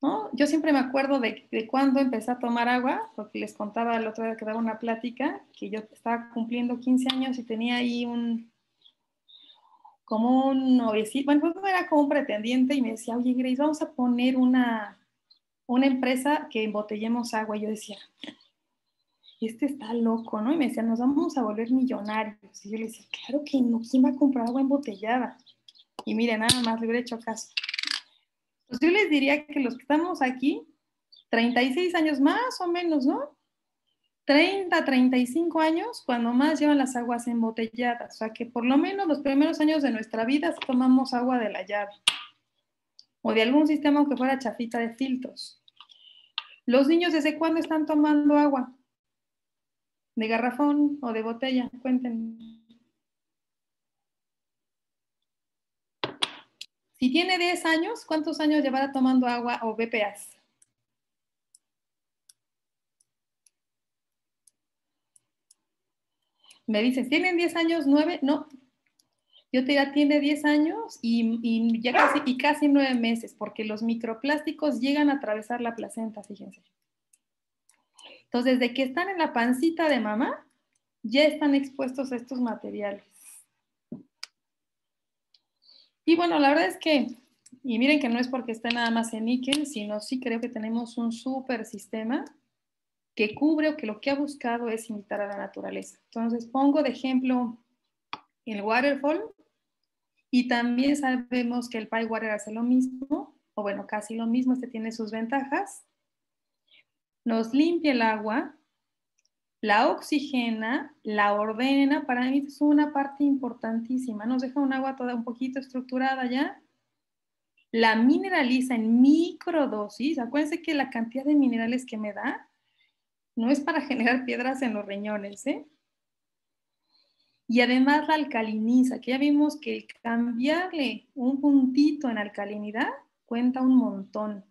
¿No? Yo siempre me acuerdo de cuando empecé a tomar agua, porque les contaba el otro día que daba una plática, que yo estaba cumpliendo 15 años y tenía ahí como un novecito, bueno, pues era como un pretendiente y me decía, oye, Grace, vamos a poner una empresa que embotellemos agua. Y yo decía, este está loco, ¿no? Y me decía, nos vamos a volver millonarios. Y yo le decía, claro que no, ¿quién va a comprar agua embotellada? Y mire, nada más le hubiera hecho caso. Pues yo les diría que los que estamos aquí, 36 años más o menos, ¿no? 30, 35 años, cuando más llevan las aguas embotelladas. O sea, que por lo menos los primeros años de nuestra vida tomamos agua de la llave. O de algún sistema, aunque fuera chafita de filtros. ¿Los niños desde cuándo están tomando agua? ¿De garrafón o de botella? Cuéntenme. Si tiene 10 años, ¿cuántos años llevará tomando agua o BPAs? Me dicen, ¿tienen 10 años, 9? No. Yo te diría, tiene 10 años y ya casi 9 meses, porque los microplásticos llegan a atravesar la placenta, fíjense. Entonces, desde que están en la pancita de mamá, ya están expuestos a estos materiales. Y bueno, la verdad es que, y miren que no es porque esté nada más en níquel, sino sí creo que tenemos un súper sistema que cubre o que lo que ha buscado es imitar a la naturaleza. Entonces, pongo de ejemplo el waterfall y también sabemos que el pie water hace lo mismo. o bueno, casi lo mismo, este tiene sus ventajas. Nos limpia el agua, la oxigena, la ordena. Para mí es una parte importantísima. Nos deja un agua toda un poquito estructurada ya. La mineraliza en microdosis. Acuérdense que la cantidad de minerales que me da no es para generar piedras en los riñones, ¿eh? Y además la alcaliniza, que ya vimos que el cambiarle un puntito en alcalinidad cuenta un montón.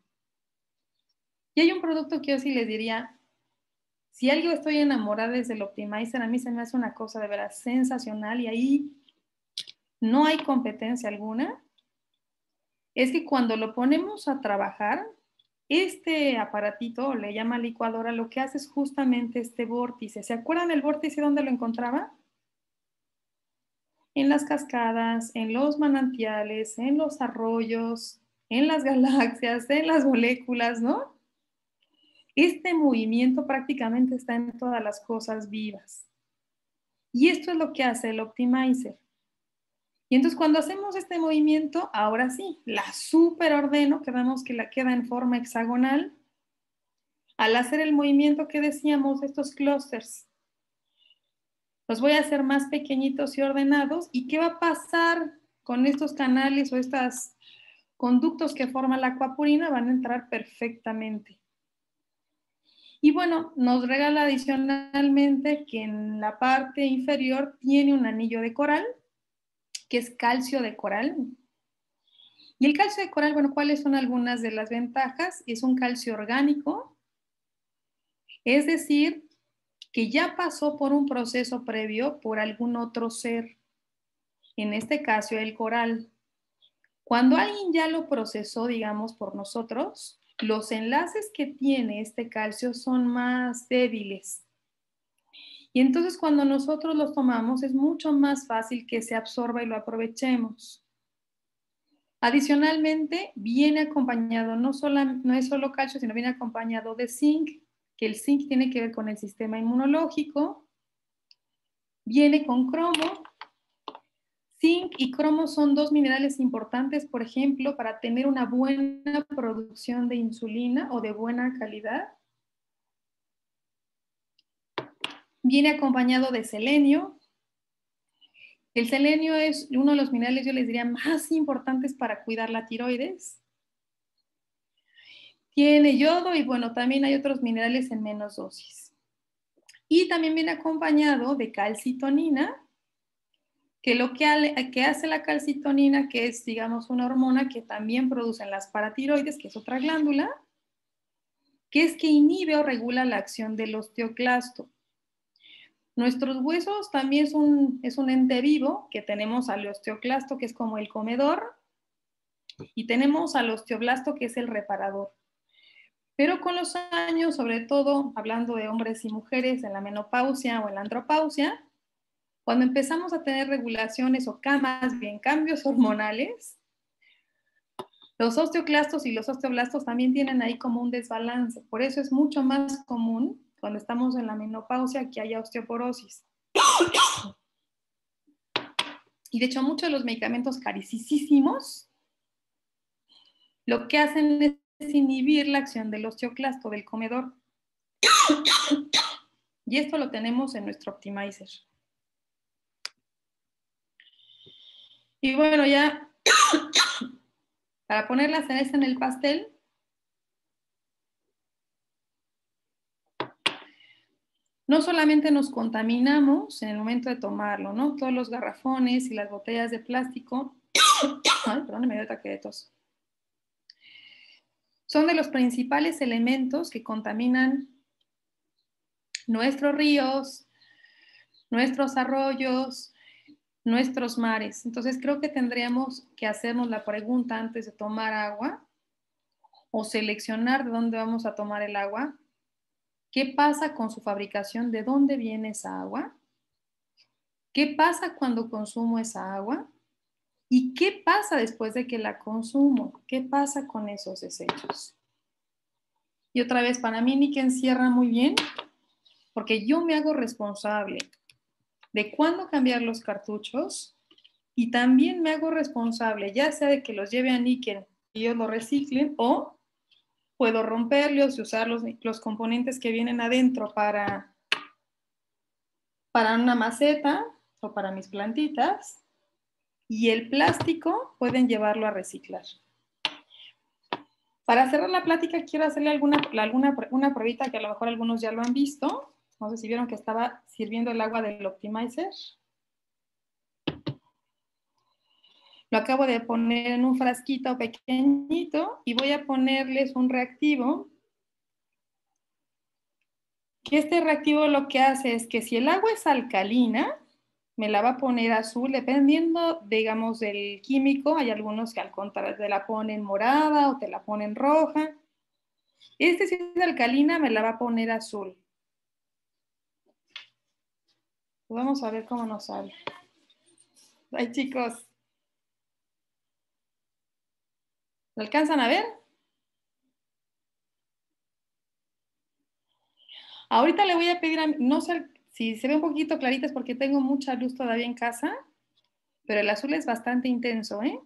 Y hay un producto que yo sí les diría, si algo estoy enamorada es del Optimizer, a mí se me hace una cosa de veras sensacional y ahí no hay competencia alguna. Es que cuando lo ponemos a trabajar, este aparatito, le llama licuadora, lo que hace es justamente este vórtice. ¿Se acuerdan del vórtice dónde lo encontraba? En las cascadas, en los manantiales, en los arroyos, en las galaxias, en las moléculas, ¿no? Este movimiento prácticamente está en todas las cosas vivas. Y esto es lo que hace el Optimizer. Y entonces cuando hacemos este movimiento, ahora sí, la superordeno, que vemos que la queda en forma hexagonal. Al hacer el movimiento que decíamos de estos clústeres, los voy a hacer más pequeñitos y ordenados. ¿Y qué va a pasar con estos canales o estos conductos que forma la aquaporina? Van a entrar perfectamente. Y bueno, nos regala adicionalmente que en la parte inferior tiene un anillo de coral, que es calcio de coral. Y el calcio de coral, bueno, ¿cuáles son algunas de las ventajas? Es un calcio orgánico, es decir, que ya pasó por un proceso previo por algún otro ser, en este caso el coral. Cuando alguien ya lo procesó, digamos, por nosotros, los enlaces que tiene este calcio son más débiles. Y entonces cuando nosotros los tomamos es mucho más fácil que se absorba y lo aprovechemos. Adicionalmente, viene acompañado, no es solo calcio, sino viene acompañado de zinc, que el zinc tiene que ver con el sistema inmunológico. Viene con cromo. Zinc y cromo son dos minerales importantes, por ejemplo, para tener una buena producción de insulina o de buena calidad. Viene acompañado de selenio. El selenio es uno de los minerales, yo les diría, más importantes para cuidar la tiroides. Tiene yodo y bueno, también hay otros minerales en menos dosis. Y también viene acompañado de calcitonina, que lo que hace la calcitonina, que es, digamos, una hormona que también producen las paratiroides, que es otra glándula, que es que inhibe o regula la acción del osteoclasto. Nuestros huesos también es un ente vivo, que tenemos al osteoclasto, que es como el comedor, y tenemos al osteoblasto, que es el reparador. Pero con los años, sobre todo hablando de hombres y mujeres en la menopausia o en la andropausia, cuando empezamos a tener regulaciones o más bien cambios hormonales, los osteoclastos y los osteoblastos también tienen ahí como un desbalance. Por eso es mucho más común cuando estamos en la menopausia que haya osteoporosis. Y de hecho muchos de los medicamentos carísimos lo que hacen es inhibir la acción del osteoclasto, del comedor. Y esto lo tenemos en nuestro Optimizer. Y bueno, ya para poner la cereza en el pastel, no solamente nos contaminamos en el momento de tomarlo, ¿no? Todos los garrafones y las botellas de plástico, ay, perdón, me dio ataque de tos, son de los principales elementos que contaminan nuestros ríos, nuestros arroyos, nuestros mares. Entonces creo que tendríamos que hacernos la pregunta antes de tomar agua o seleccionar de dónde vamos a tomar el agua. ¿Qué pasa con su fabricación? ¿De dónde viene esa agua? ¿Qué pasa cuando consumo esa agua? ¿Y qué pasa después de que la consumo? ¿Qué pasa con esos desechos? Y otra vez, para mí Nick encierra muy bien, porque yo me hago responsable de cuándo cambiar los cartuchos y también me hago responsable, ya sea de que los lleve a níquel ellos lo reciclen, o puedo romperlos y usar los componentes que vienen adentro para una maceta o para mis plantitas, y el plástico pueden llevarlo a reciclar. Para cerrar la plática, quiero hacerle una pruebita que a lo mejor algunos ya lo han visto. No sé si vieron que estaba sirviendo el agua del Optimizer. Lo acabo de poner en un frasquito pequeñito y voy a ponerles un reactivo. Que este reactivo lo que hace es que si el agua es alcalina, me la va a poner azul, dependiendo, digamos, del químico. Hay algunos que al contrario te la ponen morada o te la ponen roja. Este, si es alcalina, me la va a poner azul. Vamos a ver cómo nos sale. Ay, chicos. ¿Lo alcanzan a ver? Ahorita le voy a pedir no sé si se ve un poquito clarita, es porque tengo mucha luz todavía en casa, pero el azul es bastante intenso, ¿eh?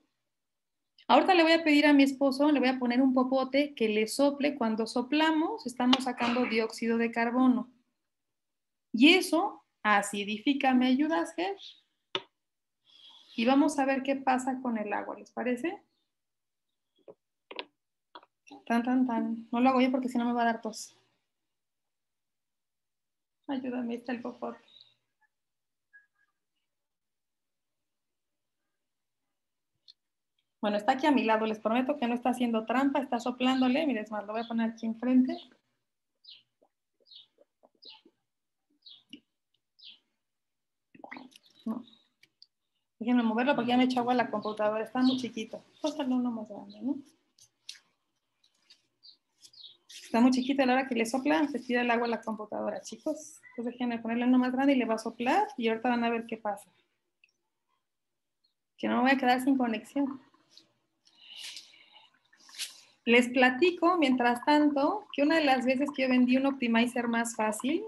Ahorita le voy a pedir a mi esposo, le voy a poner un popote que le sople. Cuando soplamos, estamos sacando dióxido de carbono. Y eso acidifica. ¿Me ayudas, Ger? Y vamos a ver qué pasa con el agua, ¿les parece? Tan, tan, tan. No lo hago yo porque si no me va a dar tos. Ayúdame, está el popote. Bueno, está aquí a mi lado, les prometo que no está haciendo trampa, está soplándole. Miren, es más, lo voy a poner aquí enfrente. No. Déjenme moverlo porque ya me echo agua a la computadora, está muy chiquito. Póngale uno más grande, ¿no? Está muy chiquito, a la hora que le sopla, se tira el agua a la computadora, chicos. Entonces déjenme ponerle uno más grande y le va a soplar y ahorita van a ver qué pasa. Que no me voy a quedar sin conexión. Les platico, mientras tanto, que una de las veces que yo vendí un Optimizer más fácil,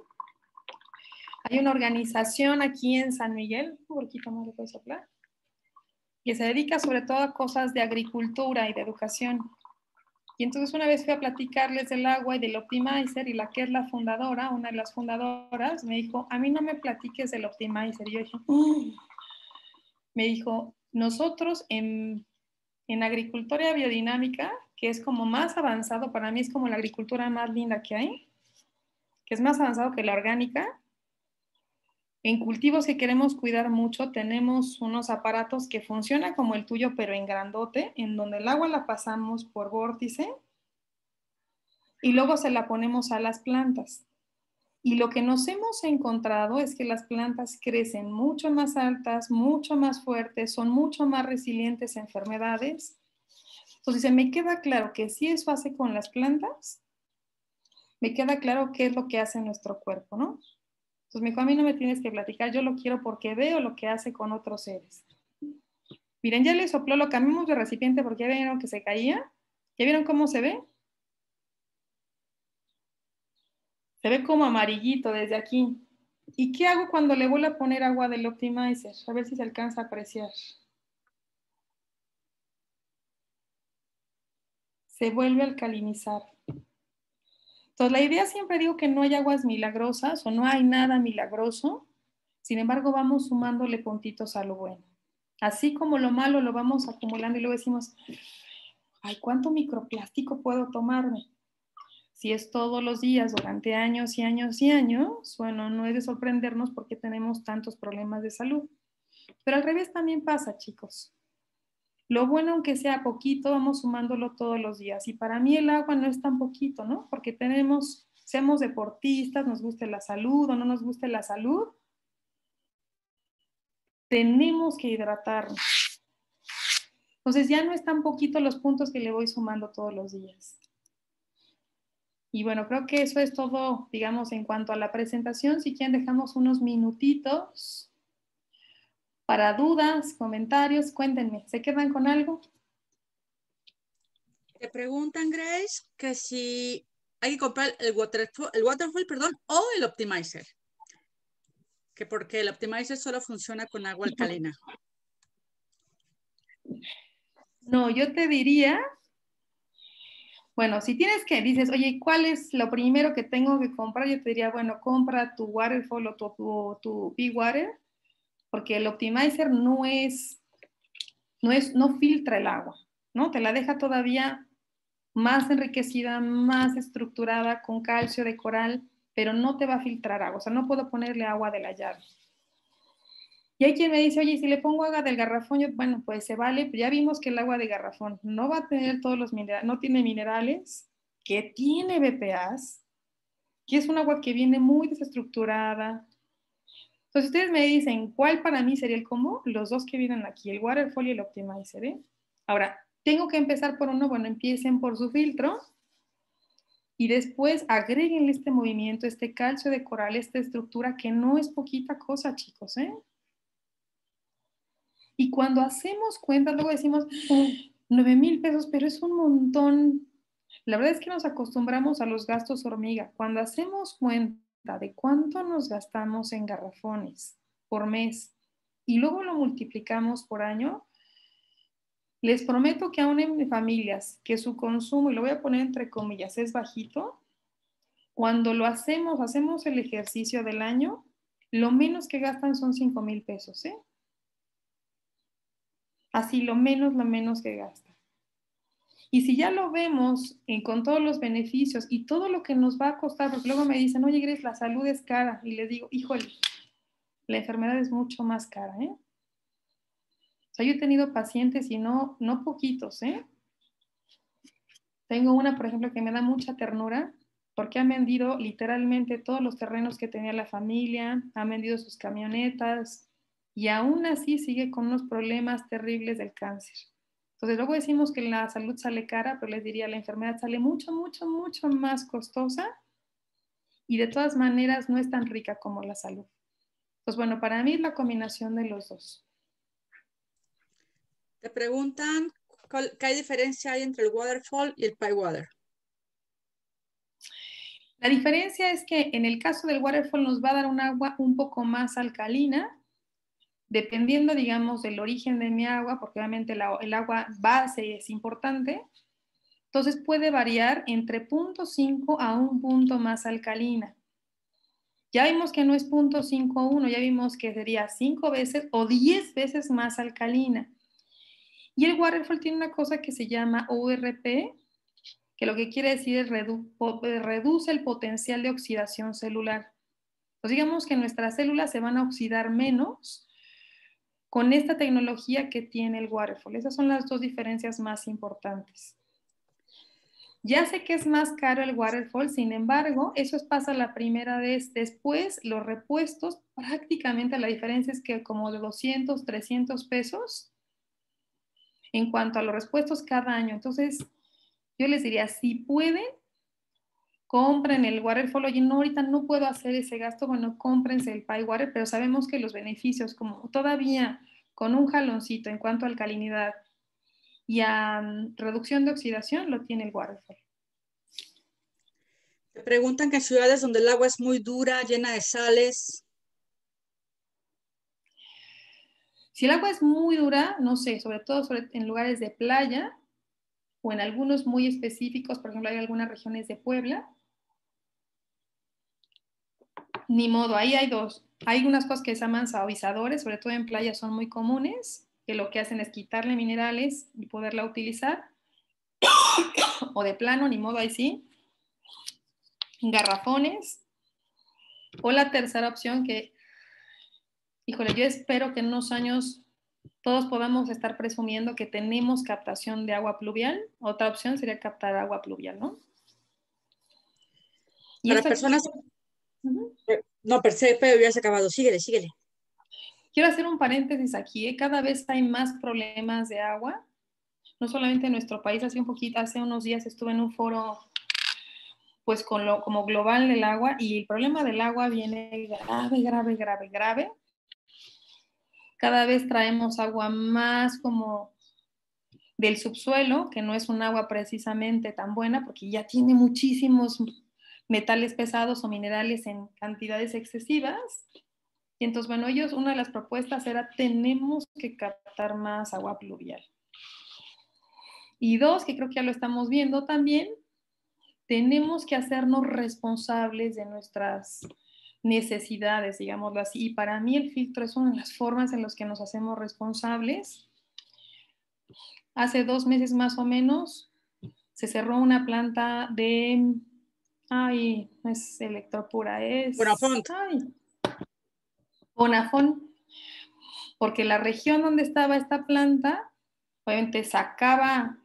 hay una organización aquí en San Miguel, un poquito más le puedo soplar, que se dedica sobre todo a cosas de agricultura y de educación. Y entonces una vez fui a platicarles del agua y del Optimizer, y la que es la fundadora, una de las fundadoras, me dijo, a mí no me platiques del Optimizer. Y yo dije, me dijo, nosotros en agricultura biodinámica, que es como más avanzado, para mí es como la agricultura más linda que hay, que es más avanzado que la orgánica. En cultivos que queremos cuidar mucho, tenemos unos aparatos que funcionan como el tuyo, pero en grandote, en donde el agua la pasamos por vórtice y luego se la ponemos a las plantas. Y lo que nos hemos encontrado es que las plantas crecen mucho más altas, mucho más fuertes, son mucho más resilientes a enfermedades. Entonces, me queda claro que si eso hace con las plantas, me queda claro qué es lo que hace nuestro cuerpo, ¿no? Entonces me dijo, a mí no me tienes que platicar, yo lo quiero porque veo lo que hace con otros seres. Miren, ya le sopló, lo cambiamos de recipiente porque ya vieron que se caía. ¿Ya vieron cómo se ve? Se ve como amarillito desde aquí. ¿Y qué hago cuando le vuelvo a poner agua del Optimizer? A ver si se alcanza a apreciar. Se vuelve a alcalinizar. Entonces, la idea, siempre digo que no hay aguas milagrosas o no hay nada milagroso. Sin embargo, vamos sumándole puntitos a lo bueno. Así como lo malo lo vamos acumulando y luego decimos, ay, ¿cuánto microplástico puedo tomarme? Si es todos los días durante años y años y años, bueno, no es de sorprendernos porque tenemos tantos problemas de salud. Pero al revés también pasa, chicos. Lo bueno, aunque sea poquito, vamos sumándolo todos los días. Y para mí el agua no es tan poquito, ¿no? Porque seamos deportistas, nos guste la salud o no nos guste la salud, tenemos que hidratarnos. Entonces ya no es tan poquito los puntos que le voy sumando todos los días. Y bueno, creo que eso es todo, digamos, en cuanto a la presentación. Si quieren, dejamos unos minutitos para dudas, comentarios. Cuéntenme, ¿se quedan con algo? Te preguntan, Grace, que si hay que comprar el Waterfall, perdón, o el Optimizer. Que porque el Optimizer solo funciona con agua alcalina. No, yo te diría Bueno, si tienes que, dices, oye, ¿cuál es lo primero que tengo que comprar? Yo te diría, bueno, compra tu Waterfall o tu Big Water, porque el Optimizer no filtra el agua, ¿no? Te la deja todavía más enriquecida, más estructurada, con calcio de coral, pero no te va a filtrar agua, o sea, no puedo ponerle agua de la llave. Y hay quien me dice, oye, si le pongo agua del garrafón, bueno, pues se vale, pero ya vimos que el agua de garrafón no va a tener todos los minerales, no tiene minerales, que tiene BPAs, que es un agua que viene muy desestructurada. Entonces, ustedes me dicen, ¿cuál para mí sería el combo? Los dos que vienen aquí, el Waterfall y el Optimizer, ¿eh? Ahora, tengo que empezar por uno, bueno, empiecen por su filtro y después agréguenle este movimiento, este calcio de coral, esta estructura que no es poquita cosa, chicos, ¿eh? Y cuando hacemos cuentas, luego decimos, 9,000 pesos, pero es un montón. La verdad es que nos acostumbramos a los gastos hormiga. Cuando hacemos cuenta de cuánto nos gastamos en garrafones por mes y luego lo multiplicamos por año, les prometo que aún en familias que su consumo, y lo voy a poner entre comillas, es bajito, cuando lo hacemos el ejercicio del año, lo menos que gastan son 5,000 pesos, ¿eh? Así, lo menos que gasta. Y si ya lo vemos con todos los beneficios y todo lo que nos va a costar, porque luego me dicen, oye, Grace, la salud es cara. Y les digo, híjole, la enfermedad es mucho más cara, ¿eh? O sea, yo he tenido pacientes y no poquitos, ¿eh? Tengo una, por ejemplo, que me da mucha ternura porque han vendido literalmente todos los terrenos que tenía la familia, han vendido sus camionetas y aún así sigue con unos problemas terribles del cáncer. Entonces luego decimos que la salud sale cara, pero les diría la enfermedad sale mucho, mucho, mucho más costosa y de todas maneras no es tan rica como la salud. Pues bueno, para mí es la combinación de los dos. Te preguntan qué diferencia hay entre el Waterfall y el Pie Water. La diferencia es que en el caso del Waterfall nos va a dar un agua un poco más alcalina, dependiendo, digamos, del origen de mi agua, porque obviamente el agua base es importante, entonces puede variar entre 0,5 a un punto más alcalina. Ya vimos que no es 0,51, ya vimos que sería 5 veces o 10 veces más alcalina. Y el Waterfall tiene una cosa que se llama ORP, que lo que quiere decir es reduce el potencial de oxidación celular. Pues digamos que nuestras células se van a oxidar menos con esta tecnología que tiene el Waterfall. Esas son las dos diferencias más importantes. Ya sé que es más caro el Waterfall, sin embargo, eso pasa la primera vez. Después, los repuestos, prácticamente la diferencia es que como de 200, 300 pesos en cuanto a los repuestos cada año. Entonces, yo les diría, si pueden, compren el Waterfall. Oye, no, ahorita no puedo hacer ese gasto. Bueno, cómprense el Pie Water, pero sabemos que los beneficios, como todavía con un jaloncito en cuanto a alcalinidad y a reducción de oxidación, lo tiene el Waterfall. Te preguntan que en ciudades donde el agua es muy dura, llena de sales. Si el agua es muy dura, no sé, sobre todo en lugares de playa o en algunos muy específicos, por ejemplo, hay algunas regiones de Puebla, ni modo, ahí hay dos. Hay unas cosas que se llaman suavizadores, sobre todo en playas son muy comunes, que lo que hacen es quitarle minerales y poderla utilizar. O de plano, ni modo, ahí sí. Garrafones. O la tercera opción que, híjole, yo espero que en unos años todos podamos estar presumiendo que tenemos captación de agua pluvial. Otra opción sería captar agua pluvial, ¿no? Y Para esto personas... uh-huh. No, pero ya se ha acabado. Síguele, síguele. Quiero hacer un paréntesis aquí. Cada vez hay más problemas de agua. No solamente en nuestro país. Hace unos días estuve en un foro pues como global del agua y el problema del agua viene grave. Cada vez traemos agua más como del subsuelo, que no es un agua precisamente tan buena porque ya tiene muchísimos metales pesados o minerales en cantidades excesivas. Y entonces, bueno, una de las propuestas era tenemos que captar más agua pluvial. Y dos, que creo que ya lo estamos viendo también, tenemos que hacernos responsables de nuestras necesidades, digámoslo así. Y para mí el filtro es una de las formas en las que nos hacemos responsables. Hace 2 meses más o menos se cerró una planta de, ay, no es Electropura, es Bonafont. Bonafont, porque la región donde estaba esta planta, obviamente sacaba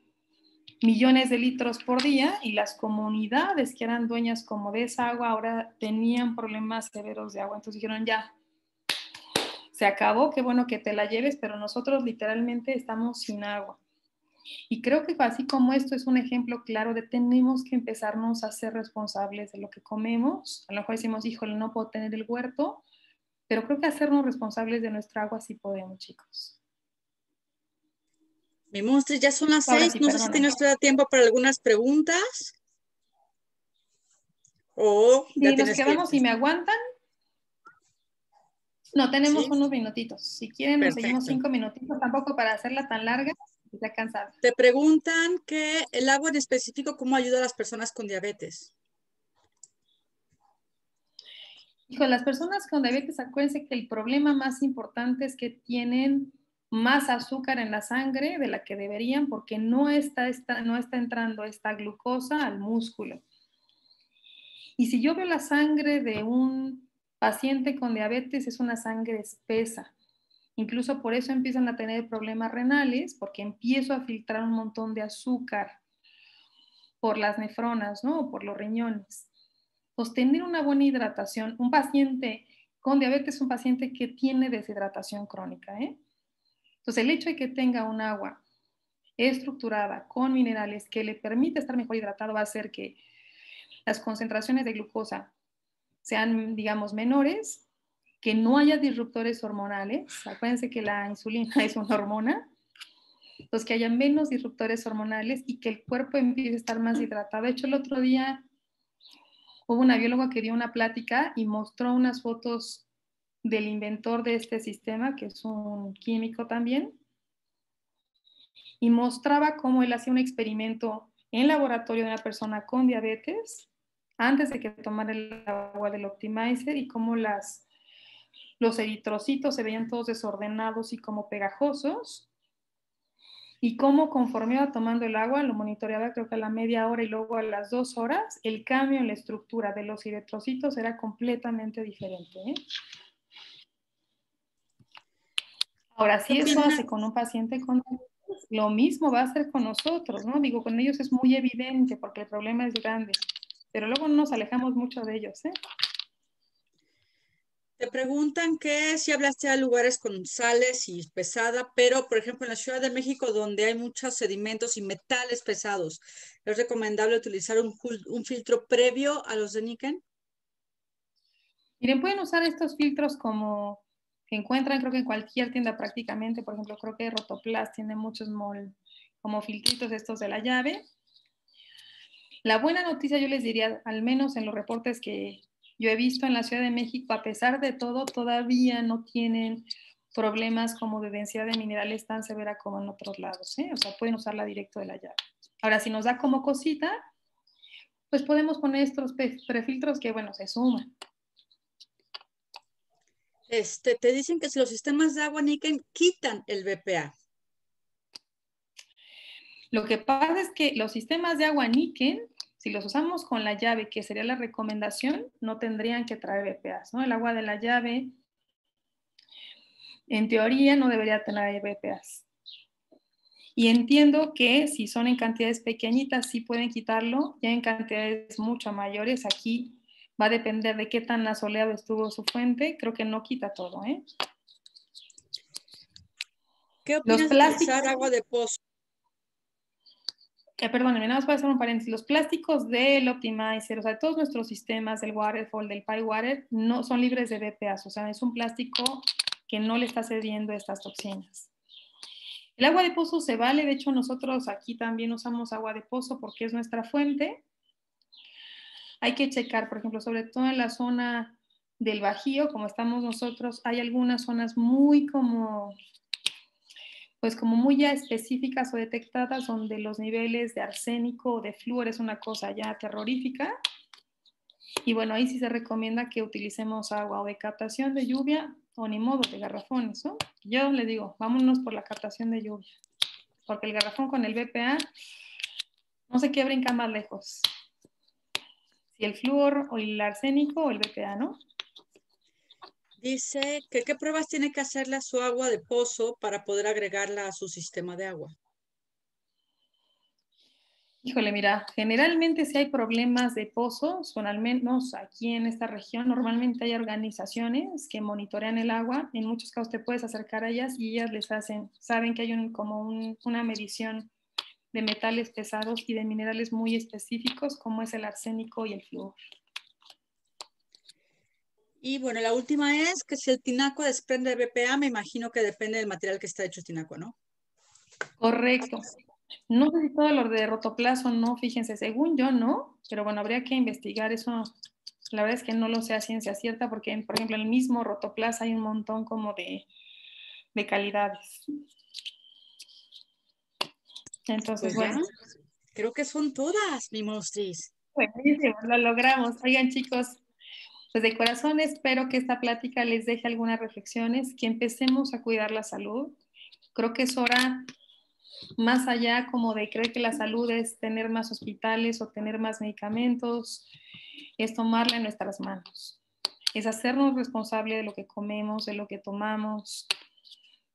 millones de litros por día y las comunidades que eran dueñas como de esa agua ahora tenían problemas severos de agua. Entonces dijeron, ya, se acabó, qué bueno que te la lleves, pero nosotros literalmente estamos sin agua. Y creo que así como esto es un ejemplo claro de tenemos que empezarnos a ser responsables de lo que comemos. A lo mejor decimos, híjole, no puedo tener el huerto, pero creo que hacernos responsables de nuestra agua sí podemos, chicos. Mi monstruo, ya son las Ahora 6. sí, No sé si perdona. tienes todavía tiempo para algunas preguntas. O ya Sí, nos tienes que quedamos, irte. si me aguantan. No, tenemos Sí, unos minutitos. Si quieren, nos seguimos perfecto. 5 minutitos, tampoco para hacerla tan larga, que sea cansada. Te preguntan que el agua en específico, ¿cómo ayuda a las personas con diabetes? Hijo, las personas con diabetes, acuérdense que el problema más importante es que tienen más azúcar en la sangre de la que deberían porque no está entrando esta glucosa al músculo. Y si yo veo la sangre de un paciente con diabetes, es una sangre espesa. Incluso por eso empiezan a tener problemas renales, porque empiezo a filtrar un montón de azúcar por las nefronas, ¿no? O por los riñones. Pues tener una buena hidratación. Un paciente con diabetes es un paciente que tiene deshidratación crónica, ¿eh? Entonces, el hecho de que tenga un agua estructurada con minerales que le permite estar mejor hidratado va a hacer que las concentraciones de glucosa sean, digamos, menores, que no haya disruptores hormonales. Acuérdense que la insulina es una hormona. Entonces, que haya menos disruptores hormonales y que el cuerpo empiece a estar más hidratado. De hecho, el otro día hubo una bióloga que dio una plática y mostró unas fotos del inventor de este sistema, que es un químico también, y mostraba cómo él hacía un experimento en laboratorio de una persona con diabetes antes de que tomara el agua del Optimizer y cómo los eritrocitos se veían todos desordenados y como pegajosos y cómo conforme iba tomando el agua, lo monitoreaba creo que a la media hora y luego a las 2 horas, el cambio en la estructura de los eritrocitos era completamente diferente, ¿eh? Ahora, ¿Qué si eso opinas? hace con un paciente con diabetes, lo mismo va a hacer con nosotros, ¿no? Digo, con ellos es muy evidente porque el problema es grande, pero luego no nos alejamos mucho de ellos, ¿eh? Te preguntan que si hablaste de lugares con sales y pesada, pero por ejemplo en la Ciudad de México donde hay muchos sedimentos y metales pesados, ¿es recomendable utilizar un filtro previo a los de níquel? Miren, pueden usar estos filtros como que encuentran, creo que en cualquier tienda prácticamente, por ejemplo, creo que Rotoplas tiene muchos como filtritos estos de la llave. La buena noticia yo les diría, al menos en los reportes que yo he visto en la Ciudad de México, a pesar de todo, todavía no tienen problemas como de densidad de minerales tan severa como en otros lados, ¿eh? O sea, pueden usarla directo de la llave. Ahora, si nos da como cosita, pues podemos poner estos prefiltros que, bueno, se suman. Te dicen que si los sistemas de agua níquel quitan el BPA. Lo que pasa es que los sistemas de agua níquel, si los usamos con la llave, que sería la recomendación, no tendrían que traer BPAs, ¿no? El agua de la llave, en teoría, no debería tener BPAs. Y entiendo que si son en cantidades pequeñitas, sí pueden quitarlo, ya en cantidades mucho mayores, aquí va a depender de qué tan asoleado estuvo su fuente, creo que no quita todo, ¿eh? ¿Qué Los opinas de plásticos, utilizar agua de pozo? perdónenme, nada más voy a hacer un paréntesis, los plásticos del Optimizer, o sea, todos nuestros sistemas, del Waterfall, del PyWater, no son libres de BPAs, o sea, es un plástico que no le está cediendo estas toxinas. El agua de pozo se vale, de hecho nosotros aquí también usamos agua de pozo porque es nuestra fuente. Hay que checar, por ejemplo, sobre todo en la zona del Bajío, como estamos nosotros, hay algunas zonas muy como pues como muy ya específicas o detectadas, donde los niveles de arsénico o de flúor es una cosa ya terrorífica. Y bueno, ahí sí se recomienda que utilicemos agua o de captación de lluvia o ni modo de garrafones, ¿no? Yo le digo, vámonos por la captación de lluvia, porque el garrafón con el BPA no sé qué brinca más lejos, si el flúor o el arsénico o el BPA, ¿no? Dice que qué pruebas tiene que hacerle a su agua de pozo para poder agregarla a su sistema de agua. Híjole, mira, generalmente si hay problemas de pozos, o al menos aquí en esta región, normalmente hay organizaciones que monitorean el agua. En muchos casos te puedes acercar a ellas y ellas les hacen, saben que hay una medición de metales pesados y de minerales muy específicos, como es el arsénico y el flúor. Y bueno, la última es que si el tinaco desprende BPA, me imagino que depende del material que está hecho el tinaco, ¿no? Correcto. No sé si todo lo de rotoplas o no, fíjense, según yo no, pero bueno, habría que investigar eso. La verdad es que no lo sé a ciencia cierta porque, por ejemplo, en el mismo rotoplas hay un montón como de calidades. Entonces, Pues ya, bueno. creo que son todas, mi monstris. Buenísimo, lo logramos. Oigan, chicos, pues de corazón espero que esta plática les deje algunas reflexiones, que empecemos a cuidar la salud. Creo que es hora, más allá como de creer que la salud es tener más hospitales o tener más medicamentos, es tomarla en nuestras manos. Es hacernos responsables de lo que comemos, de lo que tomamos,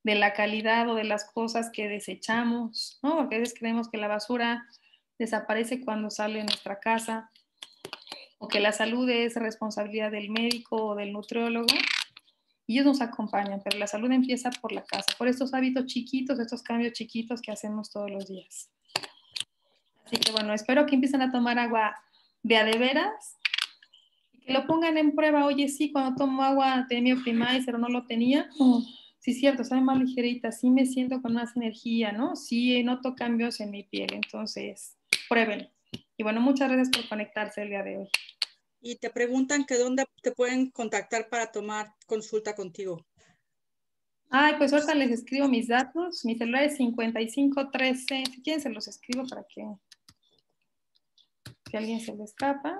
de la calidad o de las cosas que desechamos, ¿no? Porque a veces creemos que la basura desaparece cuando sale de nuestra casa, o que la salud es responsabilidad del médico o del nutriólogo, y ellos nos acompañan, pero la salud empieza por la casa, por estos hábitos chiquitos, estos cambios chiquitos que hacemos todos los días. Así que bueno, espero que empiecen a tomar agua de veras, y que lo pongan en prueba. Oye, sí, cuando tomo agua de mi Optimizer o no lo tenía, sí es cierto, sabe más ligerita, sí me siento con más energía, ¿no? Sí noto cambios en mi piel, entonces prueben. Y bueno, muchas gracias por conectarse el día de hoy. Y te preguntan que dónde te pueden contactar para tomar consulta contigo. Ay, pues ahorita les escribo mis datos. Mi celular es 5513. Si quieren, se los escribo para que si a alguien se le escapa.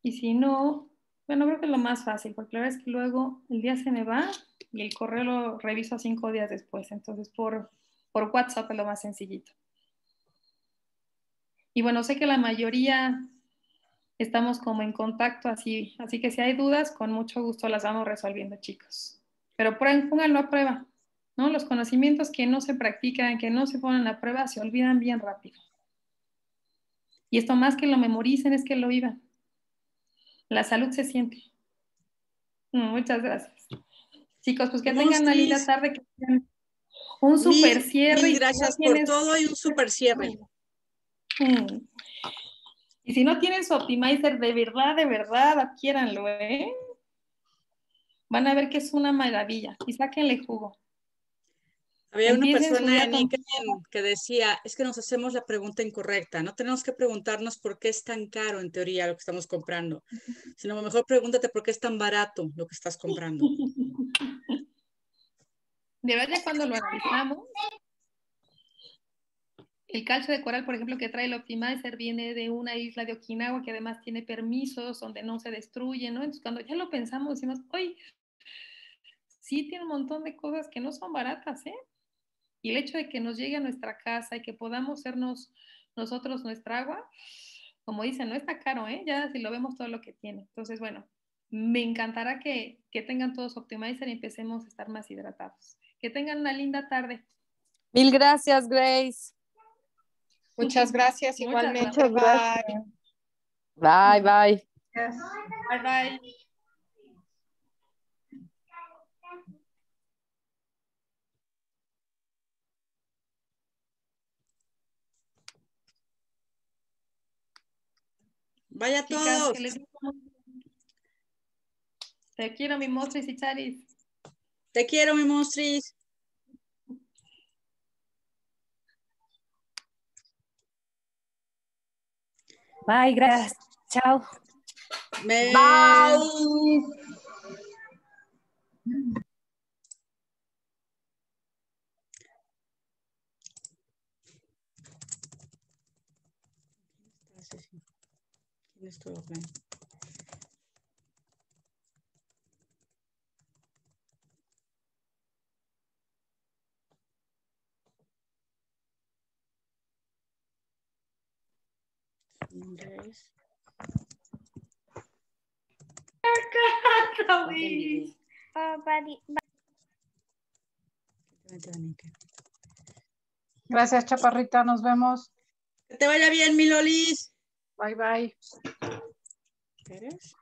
Y si no, bueno, creo que es lo más fácil, porque la verdad es que luego el día se me va y el correo lo reviso 5 días después. Entonces, por WhatsApp es lo más sencillito. Y bueno, sé que la mayoría estamos como en contacto, así que si hay dudas, con mucho gusto las vamos resolviendo, chicos. Pero pónganlo a prueba, ¿no? Los conocimientos que no se practican, que no se ponen a prueba, se olvidan bien rápido. Y esto más que lo memoricen es que lo vivan. La salud se siente. Muchas gracias. Chicos, pues que tengan una linda Monstris, tarde, que tengan un super cierre. mil Y si no gracias por tienes, todo y un super cierre. y si no tienen su Optimizer, de verdad, adquiéranlo, ¿eh? Van a ver que es una maravilla. Y sáquenle jugo. Había una Empiecen su persona día en con... LinkedIn que decía, es que nos hacemos la pregunta incorrecta. No tenemos que preguntarnos por qué es tan caro en teoría lo que estamos comprando, sino mejor pregúntate por qué es tan barato lo que estás comprando. De verdad, ya cuando lo analizamos, el calcio de coral, por ejemplo, que trae el Optimizer, viene de una isla de Okinawa que además tiene permisos donde no se destruye, ¿no? Entonces, cuando ya lo pensamos, decimos, oye, sí tiene un montón de cosas que no son baratas, ¿eh? Y el hecho de que nos llegue a nuestra casa y que podamos sernos nosotros nuestra agua, como dicen, no está caro, ¿eh? Ya si lo vemos todo lo que tiene. Entonces, bueno, me encantará que tengan todos Optimizer y empecemos a estar más hidratados. Que tengan una linda tarde. Mil gracias, Grace. Muchas gracias, Muchas igualmente. gracias. Bye. Bye, bye. Bye, bye. Vaya Chicas, todos. que les... Te quiero, mi monstruos y charis. Te quiero, mi monstris. Bye, gracias. Chao. Bye. ¿Quién estuvo offline? Grace. Luis. Gracias, Chaparrita. Nos vemos. Que te vaya bien, mi Lolis. Bye, bye. ¿Quieres?